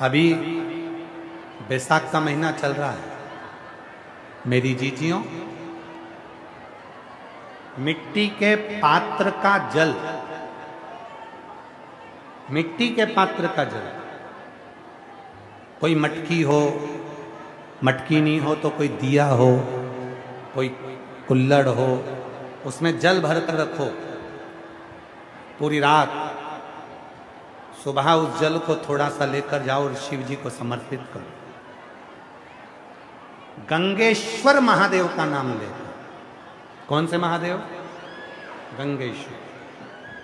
अभी बैसाख का महीना चल रहा है मेरी जीजियों। मिट्टी के पात्र का जल, मिट्टी के पात्र का जल, कोई मटकी हो, मटकी नहीं हो तो कोई दिया हो, कोई कुल्हड़ हो, उसमें जल भर कर रखो पूरी रात। सुबह उस जल को थोड़ा सा लेकर जाओ और शिव जी को समर्पित करो। गंगेश्वर महादेव का नाम लेकर। कौन से महादेव? गंगेश्वर।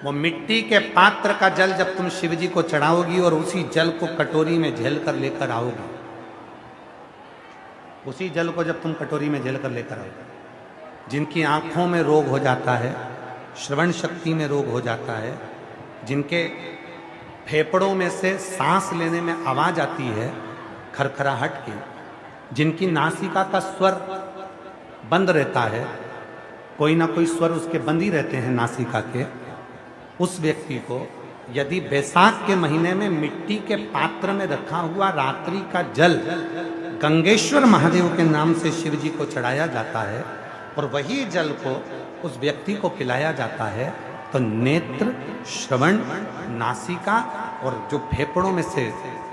वो मिट्टी के पात्र का जल जब तुम शिव जी को चढ़ाओगी और उसी जल को कटोरी में झेल कर लेकर आओगी, उसी जल को जब तुम कटोरी में झेल कर लेकर आओगे, जिनकी आंखों में रोग हो जाता है, श्रवण शक्ति में रोग हो जाता है, जिनके फेफड़ों में से सांस लेने में आवाज आती है खरखराहट की, जिनकी नासिका का स्वर बंद रहता है, कोई ना कोई स्वर उसके बंद ही रहते हैं नासिका के, उस व्यक्ति को यदि बैसाख के महीने में मिट्टी के पात्र में रखा हुआ रात्रि का जल गंगेश्वर महादेव के नाम से शिव जी को चढ़ाया जाता है और वही जल को उस व्यक्ति को पिलाया जाता है, तो नेत्र, श्रवण, नासिका और जो फेफड़ों में से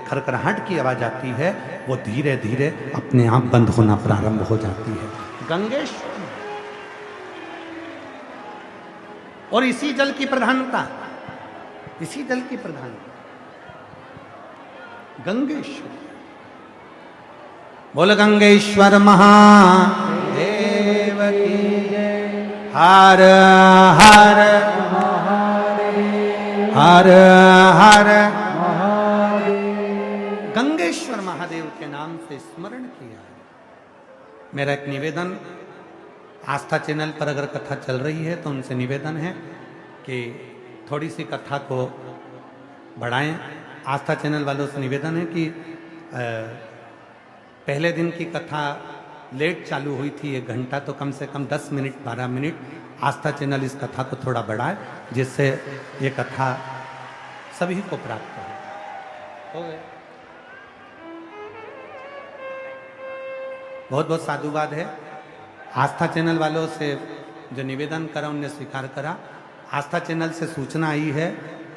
खरखराहट की आवाज आती है वो धीरे धीरे अपने आप बंद होना प्रारंभ हो जाती है। गंगेश्वर। और इसी जल की प्रधानता, इसी जल की प्रधानता गंगेश्वर। बोल गंगेश्वर महादेव की जय। हर हर हर हर गंगेश्वर महादेव के नाम से स्मरण किया। मेरा एक निवेदन, आस्था चैनल पर अगर कथा चल रही है तो उनसे निवेदन है कि थोड़ी सी कथा को बढ़ाएं। आस्था चैनल वालों से निवेदन है कि पहले दिन की कथा लेट चालू हुई थी 1 घंटा, तो कम से कम 10 मिनट 12 मिनट आस्था चैनल इस कथा को थोड़ा बढ़ाए, जिससे ये कथा सभी को प्राप्त हो गए। बहुत बहुत साधुवाद है। आस्था चैनल वालों से जो निवेदन करा उनने स्वीकार करा। आस्था चैनल से सूचना आई है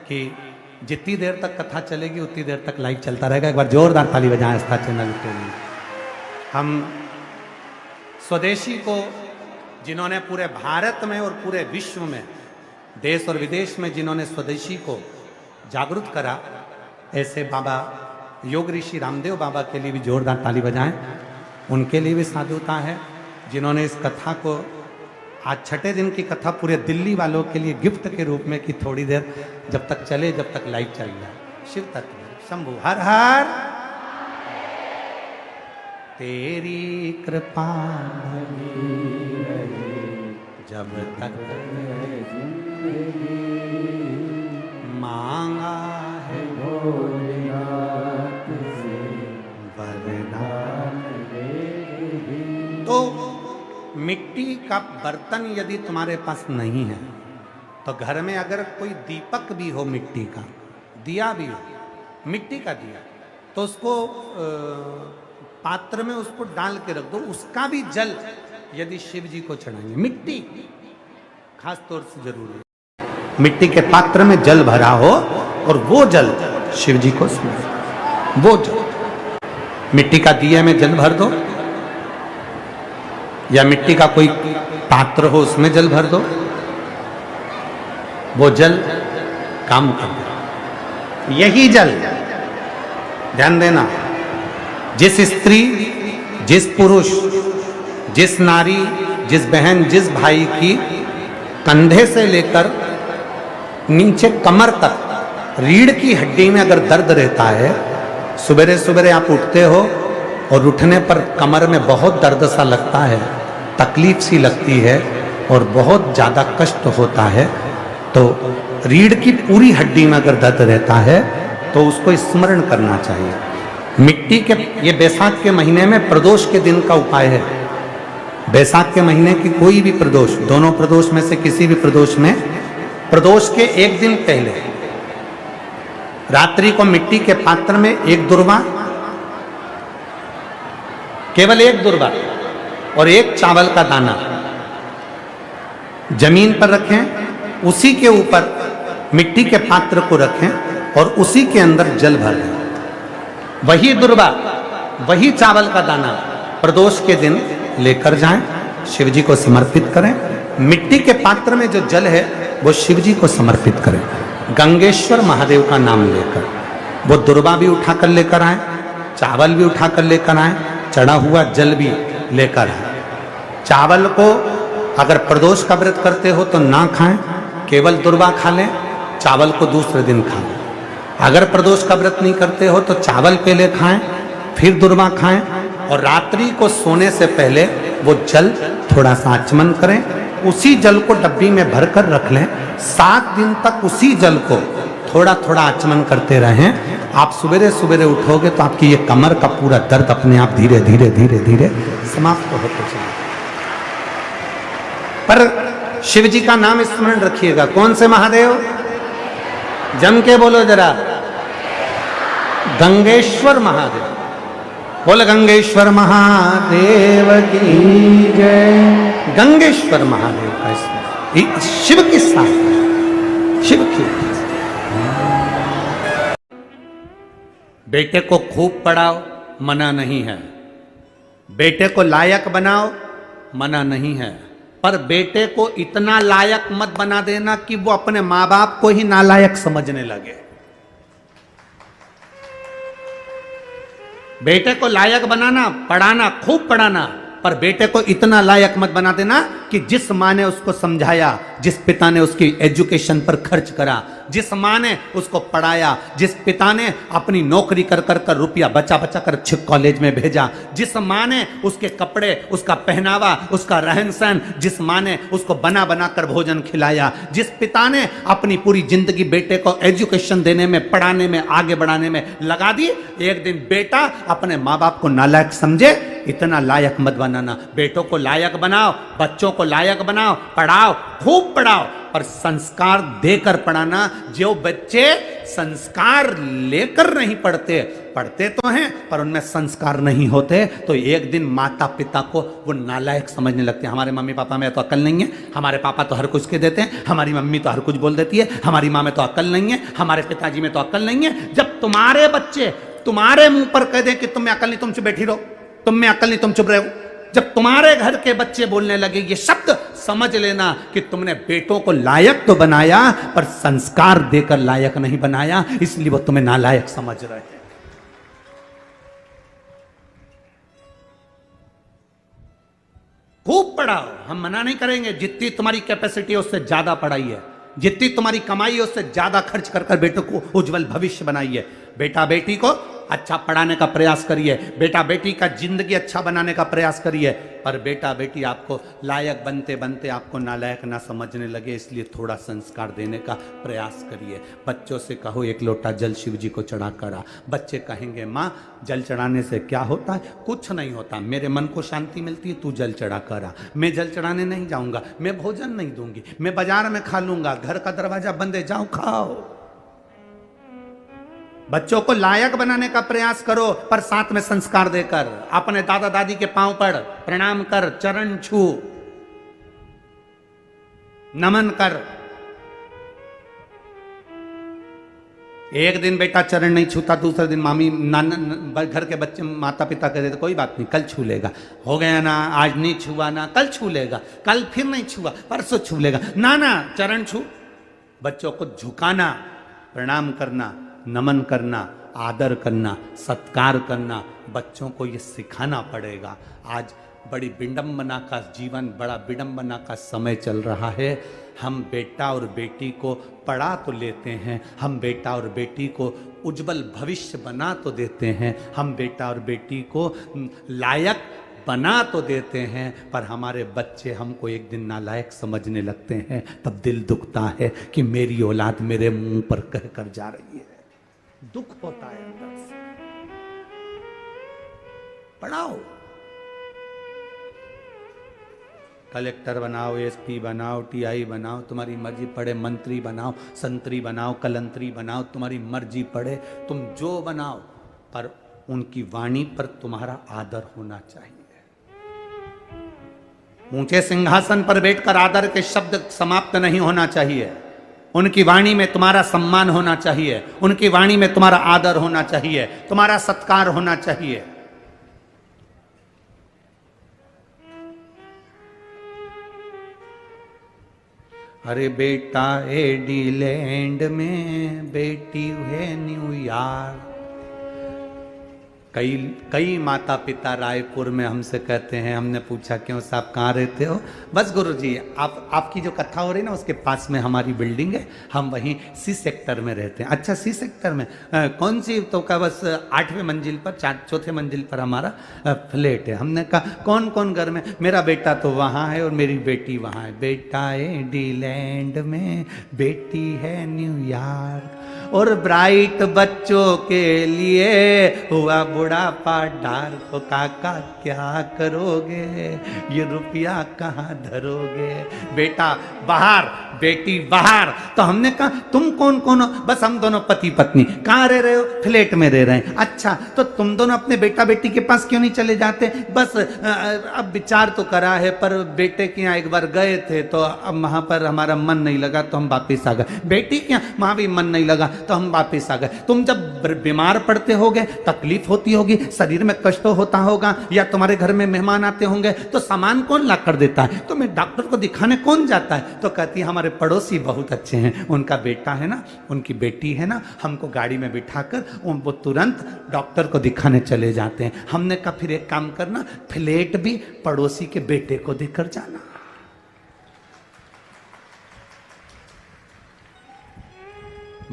कि जितनी देर तक कथा चलेगी उतनी देर तक लाइव चलता रहेगा। एक बार जोरदार ताली बजाएं आस्था चैनल के लिए। हम स्वदेशी को, जिन्होंने पूरे भारत में और पूरे विश्व में, देश और विदेश में जिन्होंने स्वदेशी को जागरूक करा, ऐसे बाबा योग ऋषि रामदेव बाबा के लिए भी जोरदार ताली बजाएं। उनके लिए भी साधुता है जिन्होंने इस कथा को, आज 6ठे दिन की कथा पूरे दिल्ली वालों के लिए गिफ्ट के रूप में कि थोड़ी देर जब तक चले, जब तक लाइव चल रहा है। शिव तत्व शंभु हर हर। तेरी कृपा जब तक मांगा है भोलेनाथ से वरदान। तो मिट्टी का बर्तन यदि तुम्हारे पास नहीं है तो घर में अगर कोई दीपक भी हो, मिट्टी का दिया भी हो, मिट्टी का दिया, तो उसको पात्र में उसको डाल के रख दो। उसका भी जल यदि शिव जी को चढ़ाएंगे, मिट्टी खास तौर से जरूरी है, मिट्टी के पात्र में जल भरा हो और वो जल शिव जी को स्मरण, वो जल मिट्टी का दिया में जल भर दो, या मिट्टी का कोई पात्र हो उसमें जल भर दो, वो जल काम कर दो। यही जल, ध्यान देना, जिस स्त्री, जिस पुरुष, जिस नारी, जिस बहन, जिस भाई की कंधे से लेकर नीचे कमर तक रीढ़ की हड्डी में अगर दर्द रहता है, सुबेरे सुबेरे आप उठते हो और उठने पर कमर में बहुत दर्द सा लगता है, तकलीफ सी लगती है और बहुत ज़्यादा कष्ट होता है, तो रीढ़ की पूरी हड्डी में अगर दर्द रहता है तो उसको स्मरण करना चाहिए। मिट्टी के, ये बैसाख के महीने में प्रदोष के दिन का उपाय है। बैसाख के महीने की कोई भी प्रदोष, दोनों प्रदोष में से किसी भी प्रदोष में, प्रदोष के 1 दिन पहले रात्रि को मिट्टी के पात्र में एक दुर्वा, केवल एक दुर्वा और एक चावल का दाना जमीन पर रखें, उसी के ऊपर मिट्टी के पात्र को रखें और उसी के अंदर जल भर दें। वही दुर्वा, वही चावल का दाना प्रदोष के दिन लेकर जाएं, शिव जी को समर्पित करें। मिट्टी के पात्र में जो जल है वो शिव जी को समर्पित करें। गंगेश्वर महादेव का नाम लेकर वो दुर्वा भी उठाकर लेकर आए, चावल भी उठाकर लेकर आए, चढ़ा हुआ जल भी लेकर आए। चावल को अगर प्रदोष का व्रत करते हो तो ना खाएं, केवल दुर्वा खा लें, चावल को दूसरे दिन खा लें। अगर प्रदोष का व्रत नहीं करते हो तो चावल पहले खाएं, फिर दुर्वा खाएं और रात्रि को सोने से पहले वो जल थोड़ा सा आचमन करें। उसी जल को डब्बी में भरकर रख लें। 7 दिन तक उसी जल को थोड़ा थोड़ा आचमन करते रहें। आप सवेरे सवेरे उठोगे तो आपकी ये कमर का पूरा दर्द अपने आप धीरे धीरे धीरे धीरे समाप्त होते चले। पर शिव जी का नाम स्मरण रखिएगा। कौन से महादेव? जम के बोलो जरा, गंगेश्वर महादेव। बोल गंगेश्वर महादेव की जय। गंगेश्वर महादेव का इसमें शिव की साथ, शिव की। बेटे को खूब पढ़ाओ, मना नहीं है। बेटे को लायक बनाओ, मना नहीं है। पर बेटे को इतना लायक मत बना देना कि वो अपने मां बाप को ही नालायक समझने लगे। बेटे को लायक बनाना, पढ़ाना, खूब पढ़ाना, पर बेटे को इतना लायक मत बना देना कि जिस माँ ने उसको समझाया, जिस पिता ने उसकी एजुकेशन पर खर्च करा, जिस माँ ने उसको पढ़ाया, जिस पिता ने अपनी नौकरी कर कर कर रुपया बचा बचा कर अच्छे कॉलेज में भेजा, जिस माँ ने उसके कपड़े, उसका पहनावा, उसका रहन सहन, जिस माँ ने उसको बना बना कर भोजन खिलाया, जिस पिता ने अपनी पूरी जिंदगी बेटे को एजुकेशन देने में, पढ़ाने में, आगे बढ़ाने में लगा दी, एक दिन बेटा अपने माँ बाप को नालायक समझे। इतना लायक मत बनाना। बेटों को लायक बनाओ, बच्चों को लायक बनाओ, पढ़ाओ, खूब पढ़ाओ, पर संस्कार देकर पढ़ाना। जो बच्चे संस्कार लेकर नहीं पढ़ते, पढ़ते तो हैं पर उनमें संस्कार नहीं होते, तो एक दिन माता पिता को वो नालायक समझने लगते हैं। हमारे मम्मी पापा में तो अकल नहीं है, हमारे पापा तो हर कुछ के देते हैं, हमारी मम्मी तो हर कुछ बोल देती है, हमारी माँ में तो अकल नहीं है, हमारे पिताजी में तो अकल नहीं है। जब तुम्हारे बच्चे तुम्हारे मुंह पर कह दें कि तुम में अकल नहीं, तुम चुप बैठी रहो, तुम में अकल नहीं, तुम चुप रहो, जब तुम्हारे घर के बच्चे बोलने लगे ये शब्द, समझ लेना कि तुमने बेटों को लायक तो बनाया पर संस्कार देकर लायक नहीं बनाया, इसलिए वो तुम्हें नालायक समझ रहे हैं। खूब पढ़ाओ, हम मना नहीं करेंगे। जितनी तुम्हारी कैपेसिटी है उससे ज्यादा पढ़ाइए, जितनी तुम्हारी कमाई है उससे ज्यादा खर्च कर कर बेटों को उज्जवल भविष्य बनाइए। बेटा बेटी को अच्छा पढ़ाने का प्रयास करिए, बेटा बेटी का जिंदगी अच्छा बनाने का प्रयास करिए, पर बेटा बेटी आपको लायक बनते बनते आपको नालायक ना समझने लगे, इसलिए थोड़ा संस्कार देने का प्रयास करिए। बच्चों से कहो एक लोटा जल शिव जी को चढ़ा करा। बच्चे कहेंगे माँ जल चढ़ाने से क्या होता है? कुछ नहीं होता, मेरे मन को शांति मिलती है, तू जल चढ़ा करा। मैं जल चढ़ाने नहीं जाऊंगा, मैं भोजन नहीं दूंगी, मैं बाजार में खा लूंगा, घर का दरवाजा बंद है, जाओ खाओ। बच्चों को लायक बनाने का प्रयास करो, पर साथ में संस्कार देकर। अपने दादा दादी के पांव पड़, प्रणाम कर, चरण छू, नमन कर। एक दिन बेटा चरण नहीं छूता, दूसरे दिन मामी नाना घर के बच्चे माता पिता कहते थे कोई बात नहीं कल छू लेगा, हो गया ना, आज नहीं छुआ ना, कल छू लेगा, कल फिर नहीं छुआ, परसों छू लेगा, ना ना चरण छू। बच्चों को झुकाना, प्रणाम करना, नमन करना, आदर करना, सत्कार करना, बच्चों को ये सिखाना पड़ेगा। आज बड़ी विडंबना का जीवन, बड़ा विडंबना का समय चल रहा है। हम बेटा और बेटी को पढ़ा तो लेते हैं, हम बेटा और बेटी को उज्जवल भविष्य बना तो देते हैं, हम बेटा और बेटी को लायक बना तो देते हैं, पर हमारे बच्चे हमको एक दिन नालायक समझने लगते हैं। तब दिल दुखता है कि मेरी औलाद मेरे मुंह पर कह कर जा रही है, दुख होता है अंदर से। पढ़ाओ, कलेक्टर बनाओ, एसपी बनाओ, टीआई बनाओ, तुम्हारी मर्जी पड़े, मंत्री बनाओ, संतरी बनाओ, कलंतरी बनाओ, तुम्हारी मर्जी पड़े, तुम जो बनाओ, पर उनकी वाणी पर तुम्हारा आदर होना चाहिए। ऊंचे सिंहासन पर बैठकर आदर के शब्द समाप्त नहीं होना चाहिए। उनकी वाणी में तुम्हारा सम्मान होना चाहिए, उनकी वाणी में तुम्हारा आदर होना चाहिए, तुम्हारा सत्कार होना चाहिए। अरे बेटा एडीलैंड में, बेटी है न्यूयॉर्क। कई माता पिता रायपुर में हमसे कहते हैं, हमने पूछा क्यों साहब कहाँ रहते हो? बस गुरुजी आपकी जो कथा हो रही है ना उसके पास में हमारी बिल्डिंग है, हम वहीं सी सेक्टर में रहते हैं। अच्छा सी सेक्टर में कौन सी? तो का बस 8वें मंजिल पर, चौथे मंजिल पर हमारा फ्लैट है। हमने कहा कौन कौन घर में? मेरा बेटा तो वहाँ है और मेरी बेटी वहाँ है। बेटा एडीलैंड में, बेटी है न्यूयॉर्क। और ब्राइट बच्चों के लिए हुआ बुढ़ापा डार, तो काका क्या करोगे, ये रुपया कहाँ धरोगे? बेटा बाहर, बेटी बाहर। तो हमने कहा तुम कौन कौन हो? बस हम दोनों पति पत्नी। कहाँ रह रहे हो? फ्लैट में रह रहे हैं। अच्छा तो तुम दोनों अपने बेटा बेटी के पास क्यों नहीं चले जाते? बस अब विचार तो करा है, पर बेटे के यहाँ एक बार गए थे तो अब वहां पर हमारा मन नहीं लगा तो हम वापिस आ गए। बेटी के यहाँ वहां भी मन नहीं लगा तो हम वापिस आ गए। तुम जब बीमार पड़ते होगे, तकलीफ होती होगी, शरीर में कष्ट होता होगा, या तुम्हारे घर में मेहमान आते होंगे, तो सामान कौन ला कर देता है? तो मैं डॉक्टर को दिखाने कौन जाता है? तो कहती है हमारे पड़ोसी बहुत अच्छे हैं, उनका बेटा है ना, उनकी बेटी है ना, हमको गाड़ी में बिठाकर वो तुरंत डॉक्टर को दिखाने चले जाते हैं। हमने कहा फिर एक काम करना, फ्लैट भी पड़ोसी के बेटे को देकर जाना।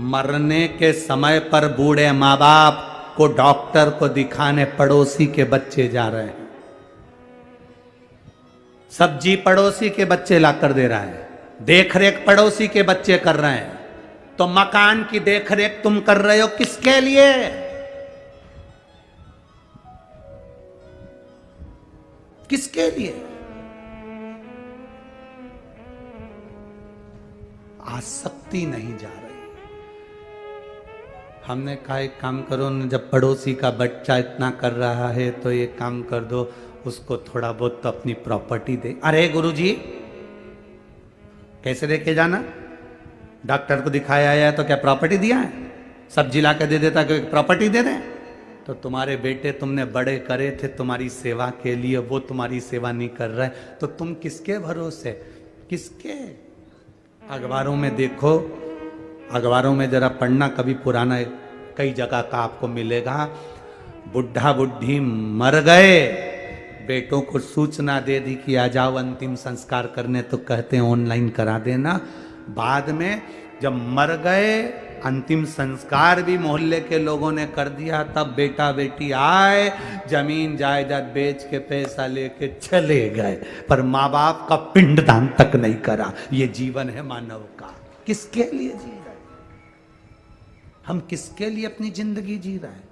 मरने के समय पर बूढ़े माँ बाप को डॉक्टर को दिखाने पड़ोसी के बच्चे जा रहे हैं। सब्जी पड़ोसी के बच्चे लाकर दे रहा है, देखरेख पड़ोसी के बच्चे कर रहे हैं। तो मकान की देखरेख तुम कर रहे हो किसके लिए? किसके लिए? आसक्ति नहीं जा रही। हमने कहा एक काम करो न, जब पड़ोसी का बच्चा इतना कर रहा है तो एक काम कर दो, उसको थोड़ा बहुत तो अपनी प्रॉपर्टी दे। अरे गुरुजी कैसे लेके जाना? डॉक्टर को दिखाया है तो क्या प्रॉपर्टी दिया है? सब्जी ला के दे देता कि प्रॉपर्टी दे रहे? तो तुम्हारे बेटे तुमने बड़े करे थे तुम्हारी सेवा के लिए, वो तुम्हारी सेवा नहीं कर रहे, तो तुम किसके भरोसे? किसके? अखबारों में देखो, अखबारों में जरा पढ़ना, कभी पुराना कई जगह का आपको मिलेगा। बुढ़ा बुढ़ी मर गए, बेटों को सूचना दे दी कि आ जाओ अंतिम संस्कार करने, तो कहते हैं ऑनलाइन करा देना। बाद में जब मर गए, अंतिम संस्कार भी मोहल्ले के लोगों ने कर दिया, तब बेटा बेटी आए, जमीन जायदाद बेच के पैसा लेके चले गए, पर माँ बाप का पिंडदान तक नहीं करा। ये जीवन है मानव का। किसके लिए जी रहे? हम किसके लिए अपनी जिंदगी जी रहे हैं?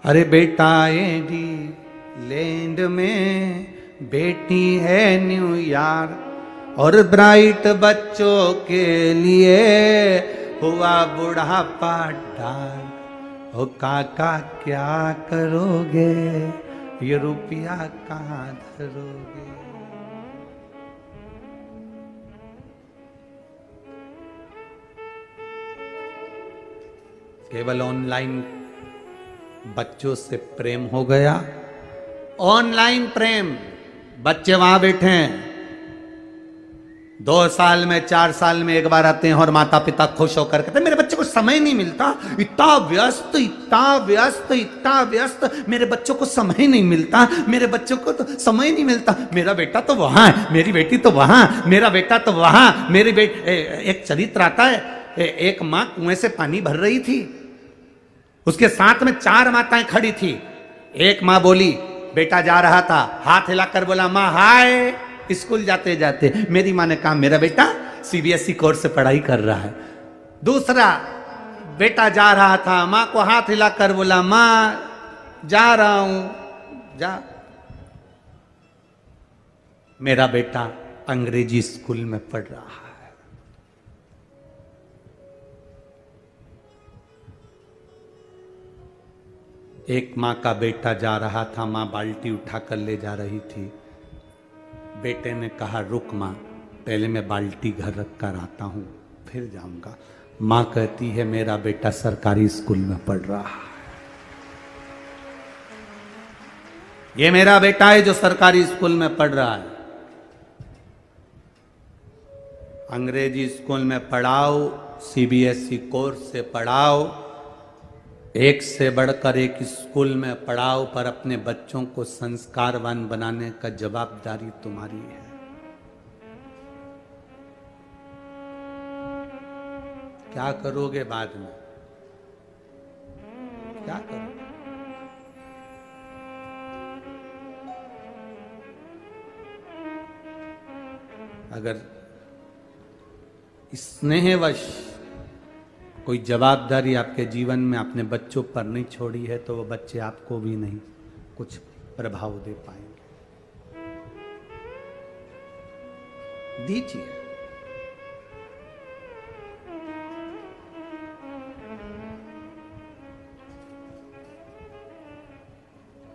अरे बेटा एडी लैंड में, बेटी है न्यूयॉर्क। और ब्राइट बच्चों के लिए हुआ बुढ़ापा डार्क। ओ काका क्या करोगे, ये रुपया कहाँ धरोगे? केवल ऑनलाइन बच्चों से प्रेम हो गया। ऑनलाइन प्रेम, बच्चे वहां बैठे हैं, 2 साल में 4 साल में एक बार आते हैं और माता पिता खुश होकर कहते हैं मेरे बच्चे को समय नहीं मिलता, इतना व्यस्त इतना व्यस्त इतना व्यस्त, मेरे बच्चों को समय नहीं मिलता, मेरे बच्चों को तो समय नहीं मिलता। मेरा बेटा तो वहां है, मेरी बेटी तो वहां, मेरा बेटा तो वहां, मेरी बेटी। एक चरित्र आता है, एक माँ कुएं से पानी भर रही थी, उसके साथ में 4 माताएं खड़ी थी। एक माँ बोली, बेटा जा रहा था, हाथ हिलाकर बोला माँ हाय, स्कूल जाते जाते। मेरी माँ ने कहा मेरा बेटा सीबीएसई कोर्स से पढ़ाई कर रहा है। दूसरा बेटा जा रहा था, माँ को हाथ हिलाकर बोला माँ जा रहा हूं, जा। मेरा बेटा अंग्रेजी स्कूल में पढ़ रहा है। एक माँ का बेटा जा रहा था, माँ बाल्टी उठाकर ले जा रही थी। बेटे ने कहा, रुक माँ, पहले मैं बाल्टी घर रख कर आता हूँ, फिर जाऊंगा। माँ कहती है, मेरा बेटा सरकारी स्कूल में पढ़ रहा है। ये मेरा बेटा है जो सरकारी स्कूल में पढ़ रहा है। अंग्रेजी स्कूल में पढ़ाओ, सीबीएसई कोर्स से पढ़ाओ, एक से बढ़कर एक स्कूल में पढ़ाओ, पर अपने बच्चों को संस्कारवान बनाने का जवाबदारी तुम्हारी है। क्या करोगे बाद में? क्या करोगे? अगर स्नेहवश कोई जवाबदारी आपके जीवन में अपने बच्चों पर नहीं छोड़ी है, तो वो बच्चे आपको भी नहीं कुछ प्रभाव दे पाएंगे। दीजिए।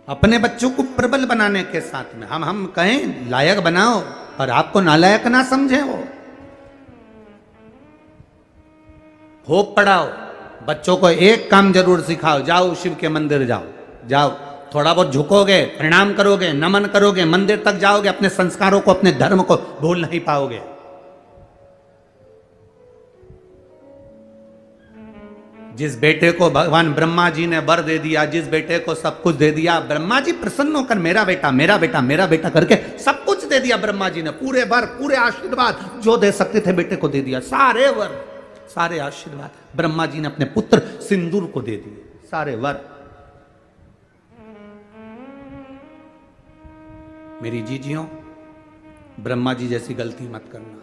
अपने बच्चों को प्रबल बनाने के साथ में हम कहें लायक बनाओ, और आपको नालायक ना समझे। वो खूब पढ़ाओ, बच्चों को एक काम जरूर सिखाओ, जाओ शिव के मंदिर जाओ, थोड़ा बहुत झुकोगे, प्रणाम करोगे, नमन करोगे, मंदिर तक जाओगे, अपने संस्कारों को, अपने धर्म को भूल नहीं पाओगे। जिस बेटे को भगवान ब्रह्मा जी ने वर दे दिया, जिस बेटे को सब कुछ दे दिया, ब्रह्मा जी प्रसन्न होकर मेरा बेटा मेरा बेटा मेरा बेटा करके सब कुछ दे दिया। ब्रह्मा जी ने पूरे वर, पूरे आशीर्वाद जो दे सकते थे बेटे को दे दिया। सारे वर, सारे आशीर्वाद ब्रह्मा जी ने अपने पुत्र सिंदूर को दे दिए, सारे वर। मेरी जीजियों, ब्रह्मा जी जैसी गलती मत करना।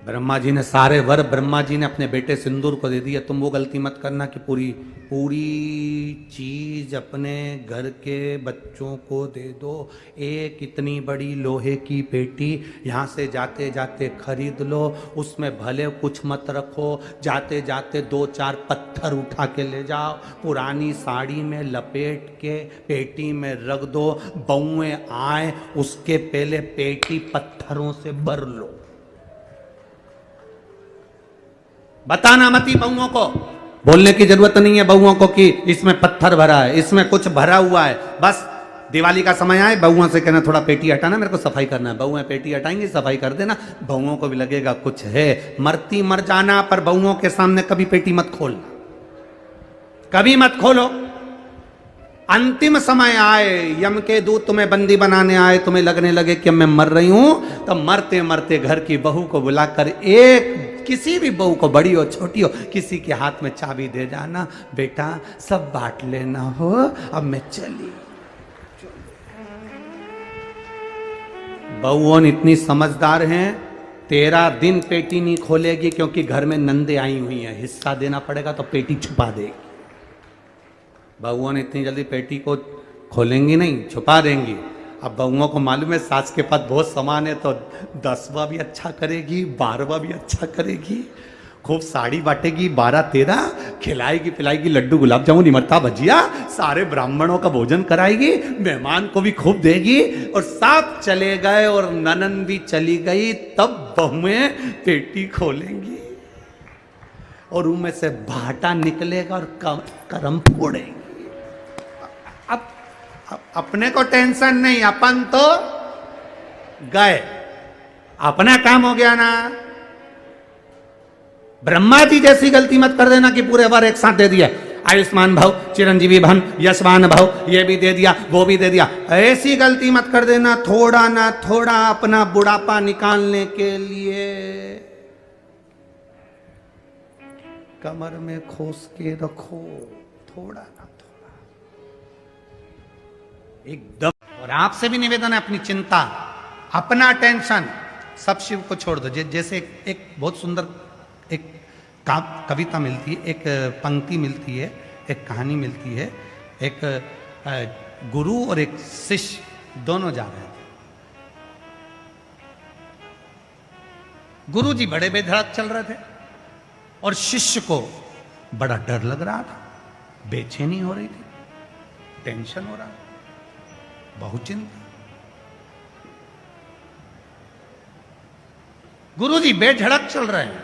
ब्रह्मा जी ने सारे वर ब्रह्मा जी ने अपने बेटे सिंदूर को दे दिया। तुम वो गलती मत करना कि पूरी चीज अपने घर के बच्चों को दे दो। एक इतनी बड़ी लोहे की पेटी यहाँ से जाते जाते खरीद लो, उसमें भले कुछ मत रखो, जाते जाते 2-4 पत्थर उठा के ले जाओ, पुरानी साड़ी में लपेट के पेटी में रख दो, बउए आए उसके पहले पेटी पत्थरों से भर लो। बताना मती बहुओं को, बोलने की जरूरत नहीं है बहुओं को कि इसमें पत्थर भरा है, इसमें कुछ भरा हुआ है। बस दिवाली का समय आए, बहुओं से कहना थोड़ा पेटी हटाना, मेरे को सफाई करना है। बहुएं पेटी हटाएंगी, सफाई कर देना, बहुओं को भी लगेगा कुछ है। मरती मर जाना, पर बहुओं के सामने कभी पेटी मत खोलना, कभी मत खोलो। अंतिम समय आए, यम के दूत तुम्हें बंदी बनाने आए, तुम्हें लगने लगे कि मैं मर रही हूं, तो मरते मरते घर की बहू को बुलाकर, एक किसी भी बहू को, बड़ी हो छोटी हो, किसी के हाथ में चाबी दे जाना, बेटा सब बांट लेना हो, अब मैं चली। बहुओं इतनी समझदार हैं, 13 दिन पेटी नहीं खोलेगी, क्योंकि घर में नंदे आई हुई हैं, हिस्सा देना पड़ेगा तो पेटी छुपा देगी। बहुओं ने इतनी जल्दी पेटी को खोलेंगी नहीं, छुपा देंगी। अब बहुओं को मालूम है सास के पास बहुत सामान है, तो 10वां भी अच्छा करेगी, 12वां भी अच्छा करेगी, खूब साड़ी बांटेगी, 12-13 खिलाएगी पिलाएगी, लड्डू गुलाब जामुन इमरता भजिया, सारे ब्राह्मणों का भोजन कराएगी, मेहमान को भी खूब देगी। और सब चले गए और ननन भी चली गई, तब बहुएं पेटी खोलेंगी और उनमें से भाटा निकलेगा और करम फोड़ेंगे। अब अपने को टेंशन नहीं, अपन तो गए, अपना काम हो गया ना। ब्रह्मा जी जैसी गलती मत कर देना कि पूरे वर एक साथ दे दिया, आयुष्मान भव, चिरंजीवी भन, यशवान भव, ये भी दे दिया, वो भी दे दिया। ऐसी गलती मत कर देना। थोड़ा ना थोड़ा अपना बुढ़ापा निकालने के लिए कमर में खोस के रखो, थोड़ा ना थोड़ा एकदम। और आपसे भी निवेदन है, अपनी चिंता, अपना टेंशन सब शिव को छोड़ दो। जैसे एक बहुत सुंदर एक कविता मिलती है, एक पंक्ति मिलती है, एक कहानी मिलती है। एक गुरु और एक शिष्य दोनों जा रहे थे। गुरुजी बड़े बेधड़क चल रहे थे और शिष्य को बड़ा डर लग रहा था, बेचैनी हो रही थी, टेंशन हो रहा, बहुत चिंता। गुरुजी बेधड़क चल रहे हैं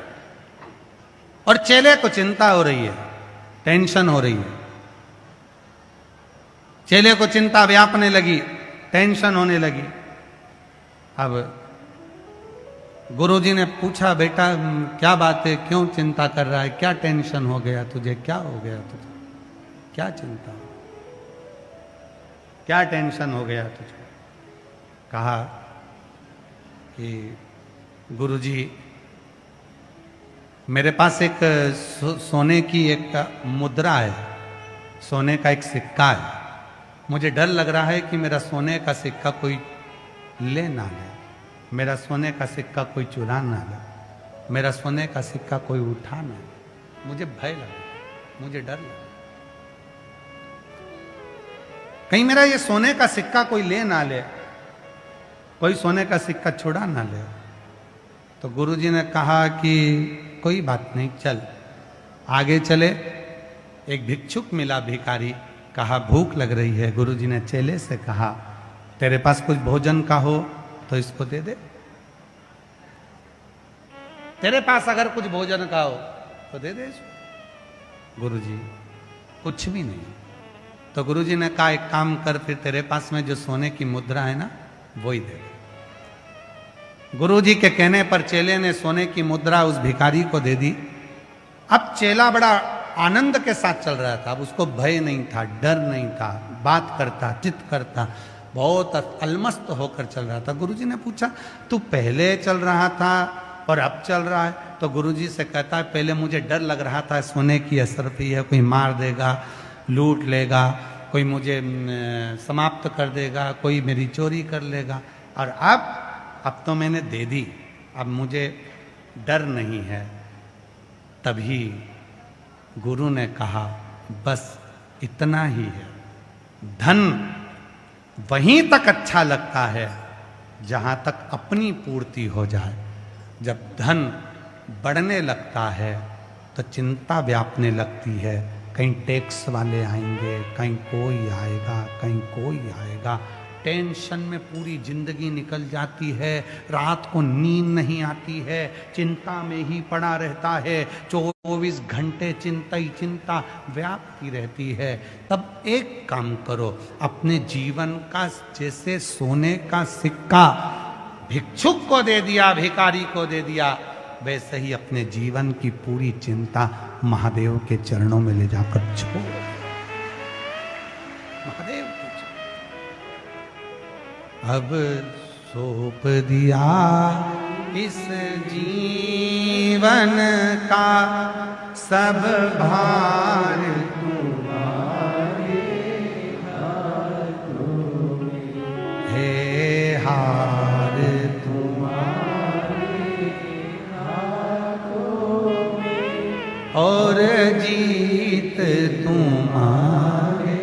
और चेले को चिंता हो रही है, टेंशन हो रही है। चेले को चिंता व्यापने लगी, टेंशन होने लगी। अब गुरुजी ने पूछा, बेटा क्या बात है, क्यों चिंता कर रहा है, क्या टेंशन हो गया तुझे, क्या हो गया तुझे, क्या चिंता, क्या टेंशन हो गया तुझे? कहा कि गुरुजी मेरे पास एक सोने की एक मुद्रा है, सोने का एक सिक्का है, मुझे डर लग रहा है कि मेरा सोने का सिक्का कोई ले ना ले, मेरा सोने का सिक्का कोई चुरा ना ले, मेरा सोने का सिक्का कोई उठा ना ले, मुझे भय लगा, मुझे डर लगा, कहीं मेरा ये सोने का सिक्का कोई ले ना ले, कोई सोने का सिक्का छुड़ा ना ले। तो गुरुजी ने कहा कि कोई बात नहीं, चल आगे चले। एक भिक्षुक मिला, भिखारी, कहा भूख लग रही है। गुरुजी ने चेले से कहा तेरे पास कुछ भोजन का हो तो इसको दे दे, तेरे पास अगर कुछ भोजन का हो तो दे दे इसको। गुरुजी कुछ भी नहीं। तो गुरुजी ने कहा एक काम कर, फिर तेरे पास में जो सोने की मुद्रा है ना वो ही दे। गुरुजी के कहने पर चेले ने सोने की मुद्रा उस भिखारी को दे दी। अब चेला बड़ा आनंद के साथ चल रहा था, अब उसको भय नहीं था, डर नहीं था, बात करता, चित करता, बहुत अलमस्त होकर चल रहा था। गुरुजी ने पूछा तू पहले चल रहा था और अब चल रहा है? तो गुरुजी से कहता है पहले मुझे डर लग रहा था, सोने की असरफी है, कोई मार देगा, लूट लेगा, कोई मुझे समाप्त कर देगा, कोई मेरी चोरी कर लेगा, और अब तो मैंने दे दी, अब मुझे डर नहीं है। तभी गुरु ने कहा बस इतना ही है, धन वहीं तक अच्छा लगता है जहां तक अपनी पूर्ति हो जाए। जब धन बढ़ने लगता है तो चिंता व्यापने लगती है, कहीं टैक्स वाले आएंगे, कहीं कोई आएगा, कहीं कोई आएगा, टेंशन में पूरी जिंदगी निकल जाती है, रात को नींद नहीं आती है, चिंता में ही पड़ा रहता है, 24 घंटे चिंता ही चिंता व्यापती रहती है। तब एक काम करो, अपने जीवन का जैसे सोने का सिक्का भिक्षुक को दे दिया, भिखारी को दे दिया, वैसे ही अपने जीवन की पूरी चिंता महादेव के चरणों में ले जाकर छोड़। महादेव के अब सौंप दिया इस जीवन का सब भार तुम्हारे हाथों में है, हार तुम्हारे हाथों में और जीत तुम्हारे।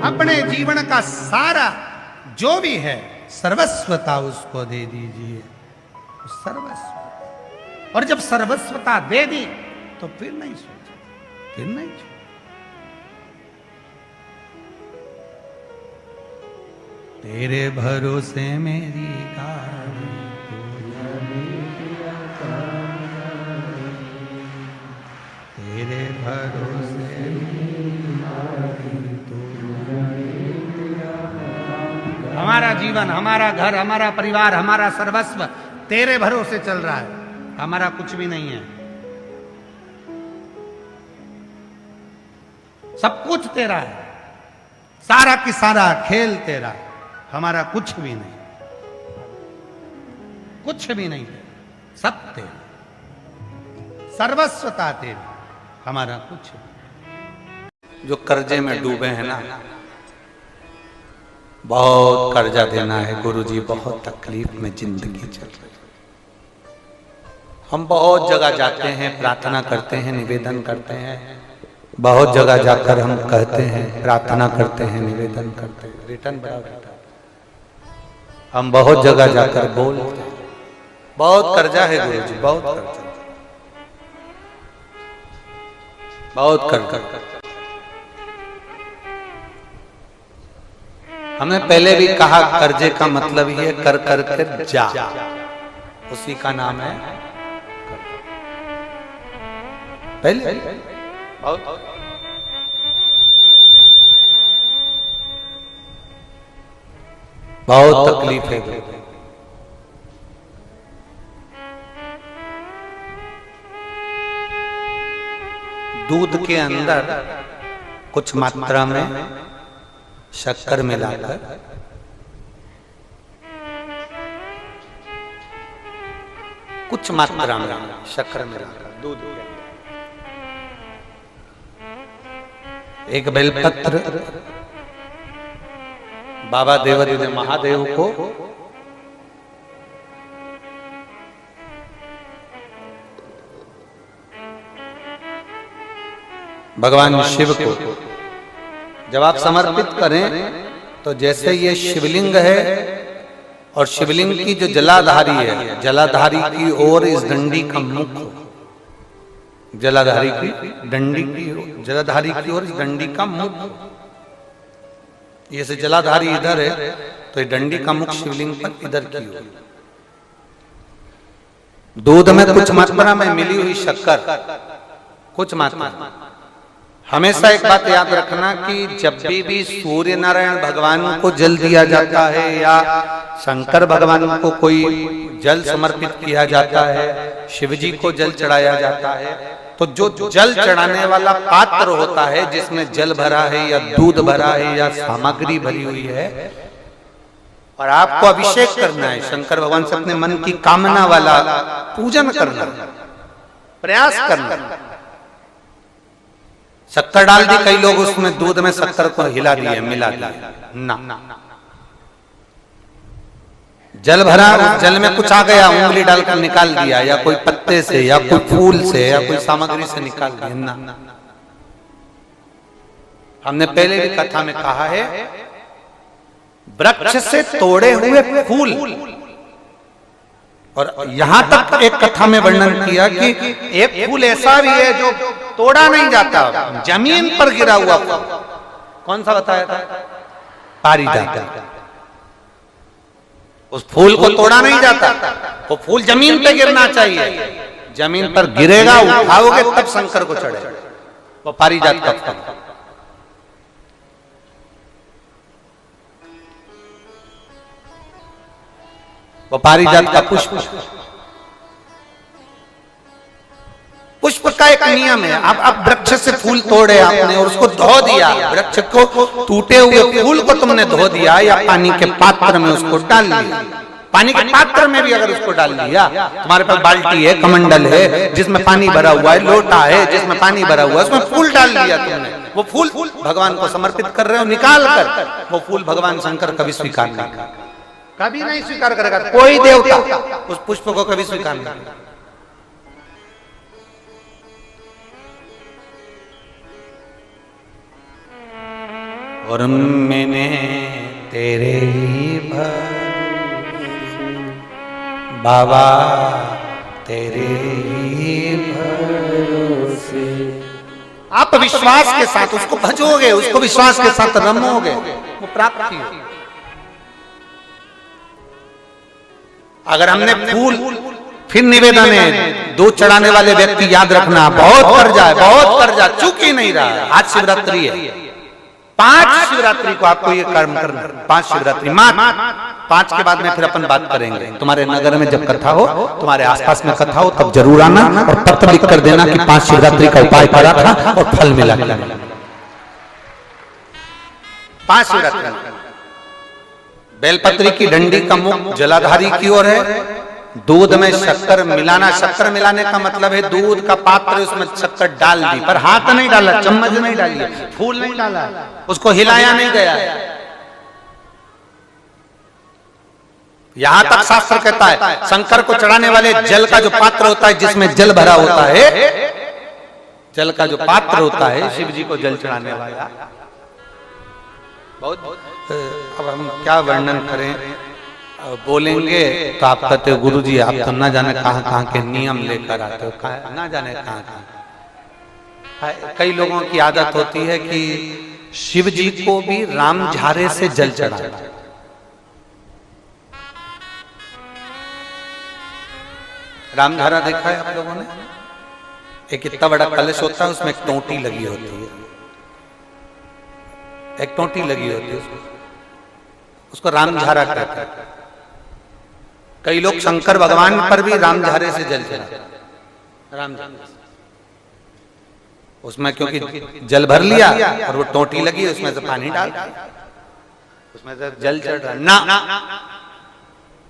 अपने जीवन का सारा जो भी है सर्वस्वता उसको दे दीजिए, सर्वस्व। और जब सर्वस्वता दे दी तो फिर नहीं सोचा, फिर नहीं सोचा। तेरे भरोसे मेरी गाड़ी, तेरे भरोसे हमारा जीवन, हमारा घर, हमारा परिवार, हमारा सर्वस्व तेरे भरोसे चल रहा है, हमारा कुछ भी नहीं है, सब कुछ तेरा है, सारा की सारा खेल तेरा, हमारा कुछ भी नहीं, कुछ भी नहीं तेरा, सब तेरा, सर्वस्वता तेरी, हमारा कुछ नहीं। जो कर्जे में डूबे हैं ना, बहुत कर्जा देना है गुरुजी, बहुत तकलीफ में जिंदगी चल रही है। हम बहुत जगह जाते हैं, प्रार्थना करते हैं, निवेदन करते हैं, बहुत जगह जाकर हम कहते हैं, प्रार्थना करते हैं, निवेदन करते हैं, रिटर्न बड़ा होता है। हम बहुत जगह जाकर बोलते हैं, बहुत कर्जा है गुरु जी, बहुत कर्जा, बहुत कर्जा। हमने पहले भी कहा कर्जे का मतलब ही है कर कर कर जा, उसी का नाम है पहले बहुत तकलीफ है। दूध के अंदर कुछ मात्रा में शक्कर मिलाकर कुछ मात्रा में शक्कर मिलाकर दूध के अंदर एक बेलपत्र बाबा देवादिदेव महादेव को भगवान शिव को जब आप समर्पित करें तो जैसे ये शिवलिंग है और शिवलिंग की जो जलाधारी है, जलाधारी की ओर इस डंडी का मुख, जलाधारी की डंडी की, जलाधारी की ओर इस डंडी का मुख, ये से जलाधारी इधर है तो ये डंडी का मुख शिवलिंग पर इधर की ओर। दूध में कुछ मात्रा में मिली हुई शक्कर, कुछ मात्रा। हमेशा एक बात याद रखना कि जब भी सूर्य नारायण भगवान को जल दिया जाता है या शंकर भगवान को कोई जल समर्पित किया जाता है, शिव जी को जल चढ़ाया जाता है, तो जो जल चढ़ाने वाला पात्र होता है जिसमें जल भरा है या दूध भरा है या सामग्री भरी हुई है और आपको अभिषेक करना है, शंकर भगवान से अपने मन की कामना वाला पूजन करना, प्रयास करना। शक्कर डाल दी, कई लोग उसमें दूध में शक्कर को हिला दिए, मिला दिए ना, जल भरा, जल में कुछ आ गया, उंगली डालकर निकाल दिया या कोई पत्ते से या कोई फूल से या कोई सामग्री से निकाल दिया ना। हमने पहले भी कथा में कहा है वृक्ष से तोड़े हुए फूल, और यहां तक एक कथा में वर्णन किया कि एक फूल ऐसा भी है जो तोड़ा नहीं जाता, जमीन पर गिरा हुआ फूल। कौन सा बताया था? पारिजात। उस फूल को तोड़ा नहीं जाता, वो फूल जमीन पे गिरना चाहिए, जमीन पर गिरेगा, उठाओगे तब शंकर को चढ़ेगा, वो पारिजात का फूल। वो पारिजात का पुष्प, पुष्प का एक नियम है। अब वृक्ष से फूल तोड़े आपने और उसको धो दिया, वृक्ष को टूटे हुए फूल को तुमने धो दिया या पानी के पात्र में उसको डाल दिया, पानी के पात्र में भी अगर उसको डाल दिया, तुम्हारे पास बाल्टी है, कमंडल है जिसमें पानी भरा हुआ है, लोटा है जिसमें पानी भरा हुआ है, उसमें फूल डाल दिया तुमने, वो फूल भगवान को समर्पित कर रहे हो, निकाल कर वो फूल भगवान शंकर कभी स्वीकार नहीं करेगा, कभी नहीं स्वीकार करेगा, कोई देवता उस पुष्प को कभी स्वीकार नहीं करेगा। और मैंने तेरे ही बाबा तेरे ही भरोसे, आप विश्वास के साथ उसको भजोगे, उसको विश्वास के साथ रमोगे, वो प्राप्ति है। अगर हमने फूल, फिर निवेदन है, दूध चढ़ाने वाले व्यक्ति याद रखना, बहुत कर्जा है, बहुत कर्जा, चूक ही नहीं रहा है। आज शिवरात्रि है, 5 शिवरात्रि को आपको ये कर्म करना, 5 शिवरात्रि, 5 के बाद में फिर अपन बात करेंगे। तुम्हारे नगर में जब कथा हो, तुम्हारे आसपास में कथा हो, तब जरूर आना और पत्र लिख कर देना कि 5 शिवरात्रि का उपाय करा था और फल मिला। 5 शिवरात्रि, बेलपत्री की डंडी का मुख जलाधारी की ओर है, दूध में शक्कर मिलाना, शक्कर मिलाने का मतलब है दूध का पात्र, उसमें शक्कर डाल दी, पर हाथ नहीं डाला, चम्मच नहीं डाली, फूल नहीं डाला, उसको हिलाया नहीं गया। यहां तक शास्त्र कहता है शंकर को चढ़ाने वाले जल का जो पात्र होता है, जिसमें जल भरा होता है, जल का जो पात्र होता है, शिव जी को जल चढ़ाने वाला, बहुत अब हम क्या वर्णन करें, बोलेंगे तो आप कहते हो गुरु जी आप तो ना जाने कहाँ के नियम लेकर आते हो, ना जाने कहाँ। कई लोगों की आदत होती है कि शिव जी को भी राम झारे से जल चढ़ाना। राम झारा देखा है आप लोगों ने? एक इतना बड़ा कलश होता है, उसमें एक टोंटी लगी होती है, एक टोंटी लगी होती है, उसको राम झारा कहते हैं। कई लोग शंकर भगवान पर भी राम झारे से जल चढ़ाते हैं। राम झारे उसमें क्योंकि जल भर लिया और वो टोंटी लगी, उसमें से पानी डाल, उसमें से जल चढ़ रहा ना।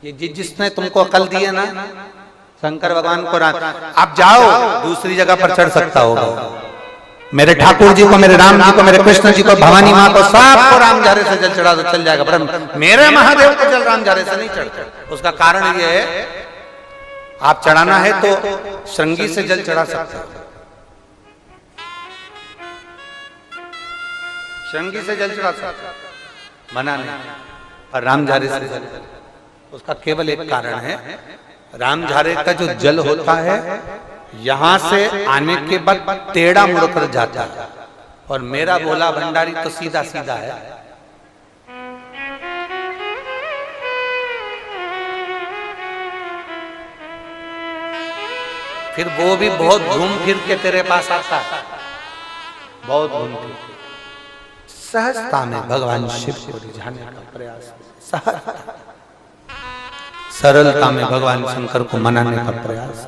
ये जिसने तुमको अकल दी है ना, शंकर भगवान को आप जाओ दूसरी जगह पर चढ़ सकता होगा। मेरे ठाकुर जी को, मेरे राम जी को, मेरे कृष्ण जी को, भवानी माँ को, सबको राम झारे से जल चढ़ा दो, चल जाएगा। पर मेरे महादेव को जल राम झारे से नहीं चढ़ता। उसका कारण ये है, आप चढ़ाना है तो श्रृंगी से जल चढ़ा सकते हो, श्रृंगी से जल चढ़ा सकते, मना नहीं। और राम झारे से जल, उसका केवल एक कारण है, राम झारे का जो जल होता है यहां से आने के बाद टेढ़ा मुड़कर जाता है, और मेरा भोला भंडारी तो सीधा सीधा है। फिर वो भी बहुत घूम फिर के तेरे पास आता है, बहुत घूम फिर। सहजता में भगवान शिव को रिझाने का प्रयास, सहजता, सरलता में भगवान शंकर को मनाने का प्रयास।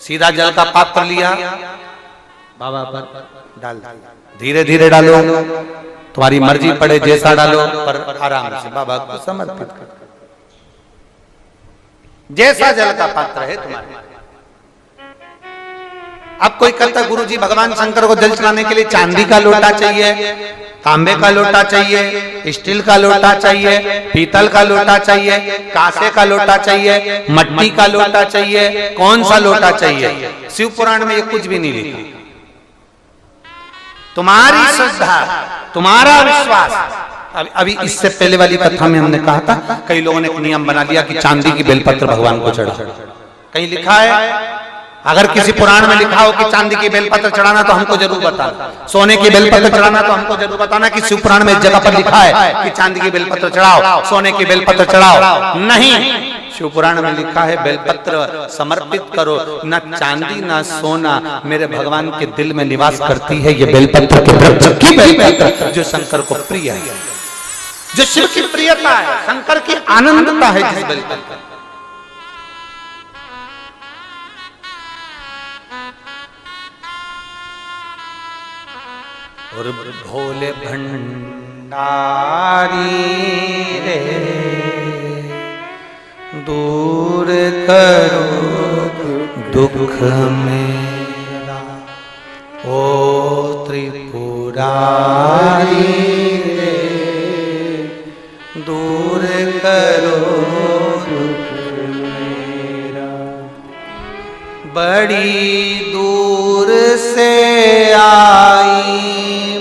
सीधा जल का पात्र लिया, बाबा पर डाल, धीरे धीरे डालो, तुम्हारी मर्जी पड़े जैसा डालो, पर आराम से बाबा को समर्पित कर। जैसा जल का पात्र है तुम्हारे। अब कोई कहता है गुरुजी भगवान शंकर को जल चढ़ाने के लिए चांदी का लोटा चाहिए, तांबे का लोटा चाहिए, स्टील का लोटा चाहिए, पीतल का लोटा चाहिए, कांसे का लोटा चाहिए, मट्टी का लोटा चाहिए, कौन सा लोटा चाहिए? शिव पुराण में ये कुछ भी नहीं लिखा। तुम्हारी श्रद्धा, तुम्हारा विश्वास। अभी इससे पहले वाली कथा में हमने कहा था, कई लोगों ने एक नियम बना लिया कि चांदी की बेलपत्र भगवान को चढ़ा। कहीं लिखा है? अगर किसी पुराण में लिखा हो कि चांदी की बेलपत्र चढ़ाना तो हमको जरूर बताना, सोने की बेलपत्र चढ़ाना तो हमको जरूर बताना कि शिव पुराण में इस जगह पर लिखा है कि चांदी की बेलपत्र चढ़ाओ, सोने की बेलपत्र चढ़ाओ। नहीं, शिव पुराण में लिखा है बेलपत्र समर्पित करो। न चांदी न सोना मेरे भगवान के दिल में निवास करती है, ये बेलपत्र के वृक्ष की बेलपत्र जो शंकर को प्रिय है, जो शिव की प्रियता है, शंकर की आनंदता है जिस बेलपत्र। और भोले भंडारी रे दूर करो दुख मेरा, ओ त्रिपुरारी रे दूर करो दुख मेरा। बड़ी दूर से आई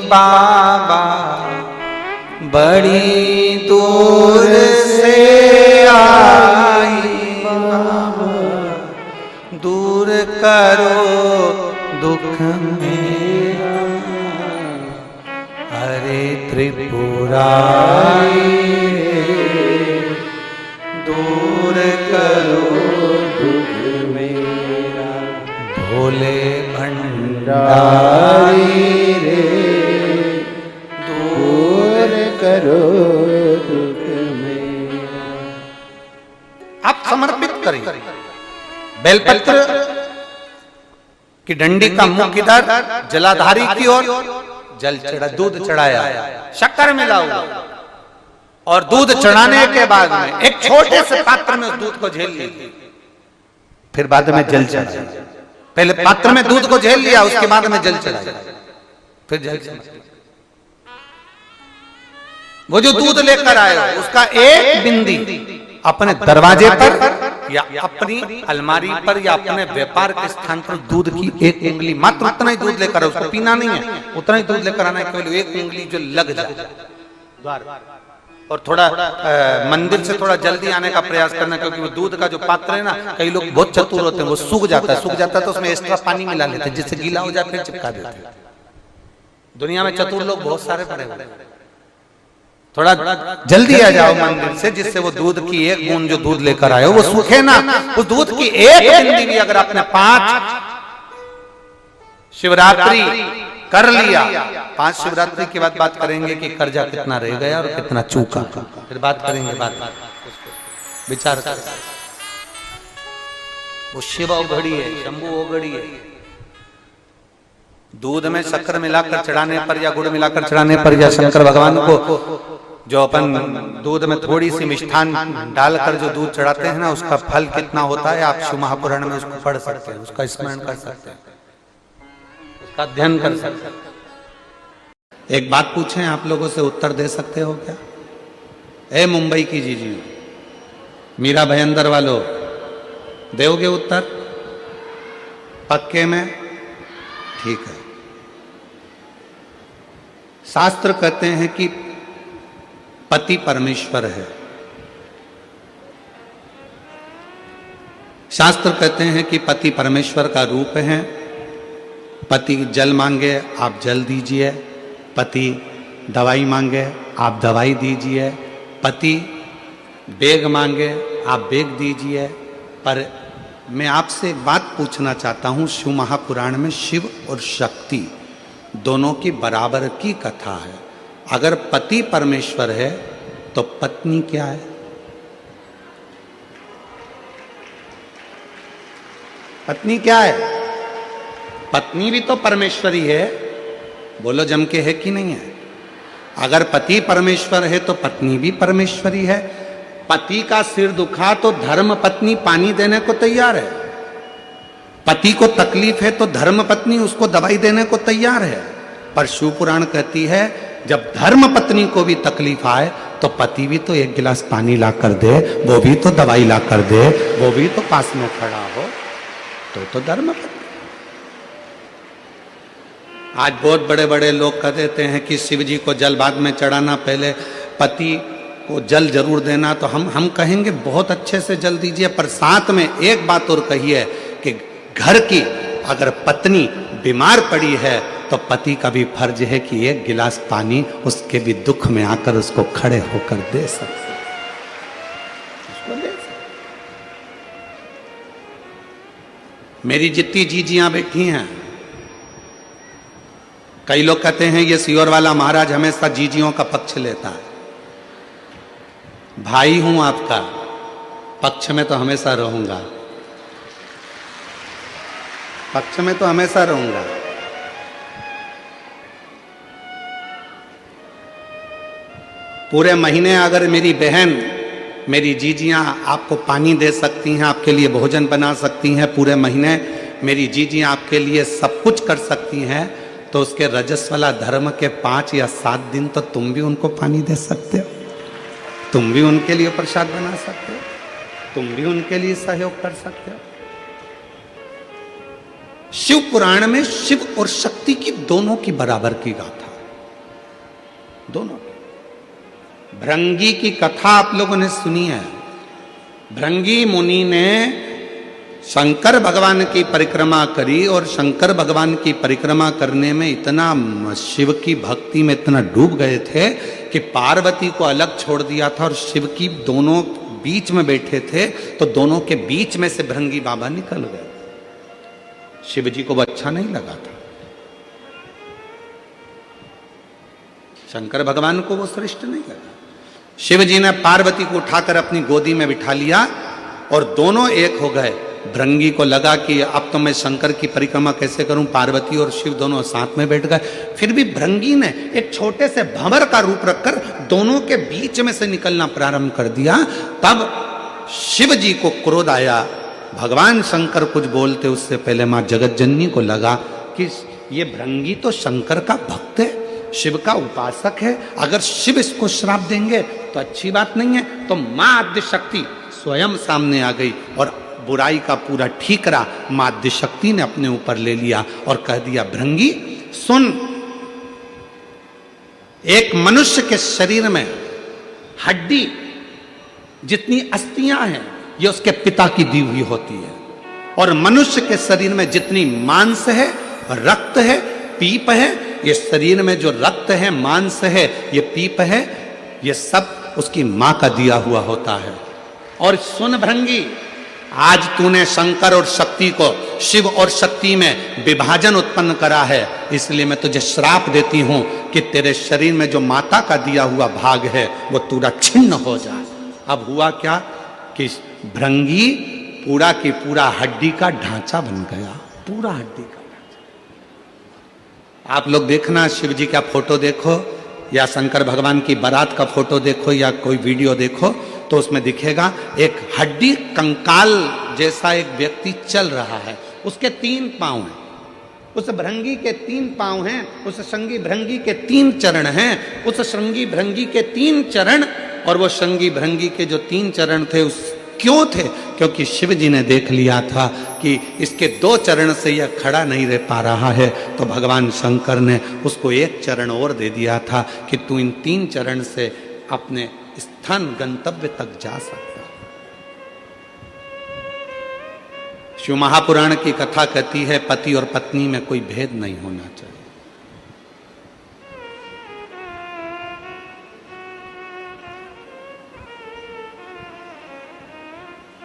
बाबा, बड़ी दूर से आई बाबा, दूर करो दुख मेरा। हरे त्रिपुरारी दूर करो दुख मेरा। भोले भंडारी रे करो दुख मेरा। आप समर्पित करिए बेलपत्र की डंडी का मुख इधर, जलाधारी की ओर, जल चढ़ा, दूध चढ़ाया, शक्कर मिला हुआ, और दूध चढ़ाने के बाद में एक छोटे से पात्र में उस दूध को झेल लीजिए, फिर बाद में जल चढ़ाया। पहले पात्र में दूध को झेल लिया, उसके बाद में जल चढ़ाया, फिर जल चढ़ाया। वो जो दूध लेकर आए हो उसका एक बिंदी अपने दरवाजे पर या अपनी अलमारी पर या अपने व्यापार के स्थान पर दूध की एक उंगली, मात्र उतना ही दूध लेकर, उसको पीना नहीं है, उतना ही दूध लेकर आना है, केवल एक उंगली जो लग जाए द्वार, और थोड़ा मंदिर से थोड़ा जल्दी आने का प्रयास करना, क्योंकि वो दूध का जो पात्र है ना, कई लोग बहुत चतुर होते हैं, वो सूख जाता है तो उसमें एक्स्ट्रा पानी मिला लेते हैं, जिससे गीला हो जाए फिर चिपका देते हैं। दुनिया में चतुर लोग बहुत सारे पड़े हुए हैं। थोड़ा जल्दी आ जाओ मंदिर से, जिससे वो दूध की एक बूंद जो दूध लेकर आए वो सूखे ना। उस दूध की एक बूंद भी अगर आपने 5 शिवरात्रि कर लिया, 5 शिवरात्रि के बाद बात करेंगे कि कर्जा कितना रह गया और कितना चूका, फिर बात करेंगे, बात विचार कर। वो शिव औघड़ी है, शंभु औघड़ी है। दूध में शक्कर मिलाकर चढ़ाने पर या गुड़ मिलाकर चढ़ाने पर या शंकर भगवान को जो अपन दूध में थोड़ी सी मिष्ठान डालकर जो दूध चढ़ाते हैं ना, उसका फल कितना होता है आप शिव महापुराण में उसको पढ़ सकते हैं, उसका स्मरण कर सकते हैं, उसका अध्ययन कर सकते हैं। एक बात पूछें, आप लोगों से उत्तर दे सकते हो क्या? ए मुंबई की जीजी, मीरा भयंदर वालों, दोगे उत्तर? पक्के में? ठीक है। शास्त्र कहते हैं कि पति परमेश्वर है। शास्त्र कहते हैं कि पति परमेश्वर का रूप है। पति जल मांगे आप जल दीजिए, पति दवाई मांगे आप दवाई दीजिए, पति बेग मांगे आप बेग दीजिए। पर मैं आपसे एक बात पूछना चाहता हूं, शिव महापुराण में शिव और शक्ति दोनों की बराबर की कथा है। अगर पति परमेश्वर है तो पत्नी क्या है? पत्नी क्या है? पत्नी भी तो परमेश्वरी है। बोलो जम के, है कि नहीं है? अगर पति परमेश्वर है तो पत्नी भी परमेश्वरी है। पति का सिर दुखा तो धर्म पत्नी पानी देने को तैयार है। पति को तकलीफ है तो धर्म पत्नी उसको दवाई देने को तैयार है। पर शिव पुराण कहती है जब धर्म पत्नी को भी तकलीफ आए तो पति भी तो एक गिलास पानी ला कर दे, वो भी तो दवाई ला कर दे, वो भी तो पास में खड़ा हो, तो धर्म पत्नी। आज बहुत बड़े बड़े लोग कह देते हैं कि शिव जी को जल बाद में चढ़ाना, पहले पति को जल जरूर देना। तो हम कहेंगे बहुत अच्छे से जल दीजिए, पर साथ में एक बात और कहिए कि घर की अगर पत्नी बीमार पड़ी है तो पति का भी फर्ज है कि एक गिलास पानी उसके भी दुख में आकर उसको खड़े होकर दे सकते, उसको दे सकते। मेरी जितनी जीजियां बैठी हैं, कई लोग कहते हैं ये सियोर वाला महाराज हमेशा जीजियों का पक्ष लेता है। भाई हूं आपका, पक्ष में तो हमेशा रहूंगा, पक्ष में तो हमेशा रहूंगा। पूरे महीने अगर मेरी बहन, मेरी जीजियां आपको पानी दे सकती हैं, आपके लिए भोजन बना सकती हैं, पूरे महीने मेरी जीजियां आपके लिए सब कुछ कर सकती हैं, तो उसके रजस्वला धर्म के 5 या 7 दिन तो तुम भी उनको पानी दे सकते हो, तुम भी उनके लिए प्रसाद बना सकते हो, तुम भी उनके लिए सहयोग कर सकते हो। शिव पुराण में शिव और शक्ति की दोनों की बराबर की गाथा, दोनों की। भृंगी की कथा आप लोगों ने सुनी है। भृंगी मुनि ने शंकर भगवान की परिक्रमा करी और शंकर भगवान की परिक्रमा करने में इतना शिव की भक्ति में इतना डूब गए थे कि पार्वती को अलग छोड़ दिया था और शिव की दोनों बीच में बैठे थे, तो दोनों के बीच में से भृंगी बाबा निकल गए। शिव जी को वो अच्छा नहीं लगा था, शंकर भगवान को वो श्रेष्ठ नहीं लगा। शिव जी ने पार्वती को उठाकर अपनी गोदी में बिठा लिया और दोनों एक हो गए। भृंगी को लगा कि अब तो मैं शंकर की परिक्रमा कैसे करूं, पार्वती और शिव दोनों साथ में बैठ गए। फिर भी भृंगी ने एक छोटे से भंवर का रूप रखकर दोनों के बीच में से निकलना प्रारंभ कर दिया। तब शिव जी को क्रोध आया। भगवान शंकर कुछ बोलते उससे पहले मां जगतजननी को लगा कि ये भृंगी तो शंकर का भक्त है, शिव का उपासक है, अगर शिव इसको श्राप देंगे तो अच्छी बात नहीं है। तो मां आद्य शक्ति स्वयं सामने आ गई और बुराई का पूरा ठीकरा मां आद्य शक्ति ने अपने ऊपर ले लिया और कह दिया, भृंगी सुन, एक मनुष्य के शरीर में हड्डी जितनी अस्थियां हैं ये उसके पिता की दी हुई होती है, और मनुष्य के शरीर में जितनी मांस है, रक्त है, पीप है, ये शरीर में जो रक्त है, मांस है, ये पीप है, ये सब उसकी मां का दिया हुआ होता है। और सुन भृंगी, आज तूने शंकर और शक्ति को, शिव और शक्ति में विभाजन उत्पन्न करा है, इसलिए मैं तुझे श्राप देती हूं कि तेरे शरीर में जो माता का दिया हुआ भाग है वो पूरा छिन्न हो जाए। अब हुआ क्या कि भृंगी पूरा की पूरा हड्डी का ढांचा बन गया, पूरा हड्डी का ढांचा। आप लोग देखना, शिव जी का फोटो देखो या शंकर भगवान की बारात का फोटो देखो या कोई वीडियो देखो, तो उसमें दिखेगा एक हड्डी कंकाल जैसा एक व्यक्ति चल रहा है, उसके 3 पांव हैं, उस भृंगी के 3 पांव हैं, उस श्रृंगी भृंगी के 3 चरण हैं, उस श्रृंगी भृंगी के 3 चरण, और वो श्रृंगी भृंगी के जो 3 चरण थे उस क्यों थे? क्योंकि शिव जी ने देख लिया था कि इसके 2 चरण से यह खड़ा नहीं रह पा रहा है, तो भगवान शंकर ने उसको 1 चरण और दे दिया था कि तू इन 3 चरण से अपने स्थान गंतव्य तक जा सकता। शिव महापुराण की कथा कहती है पति और पत्नी में कोई भेद नहीं होना चाहिए।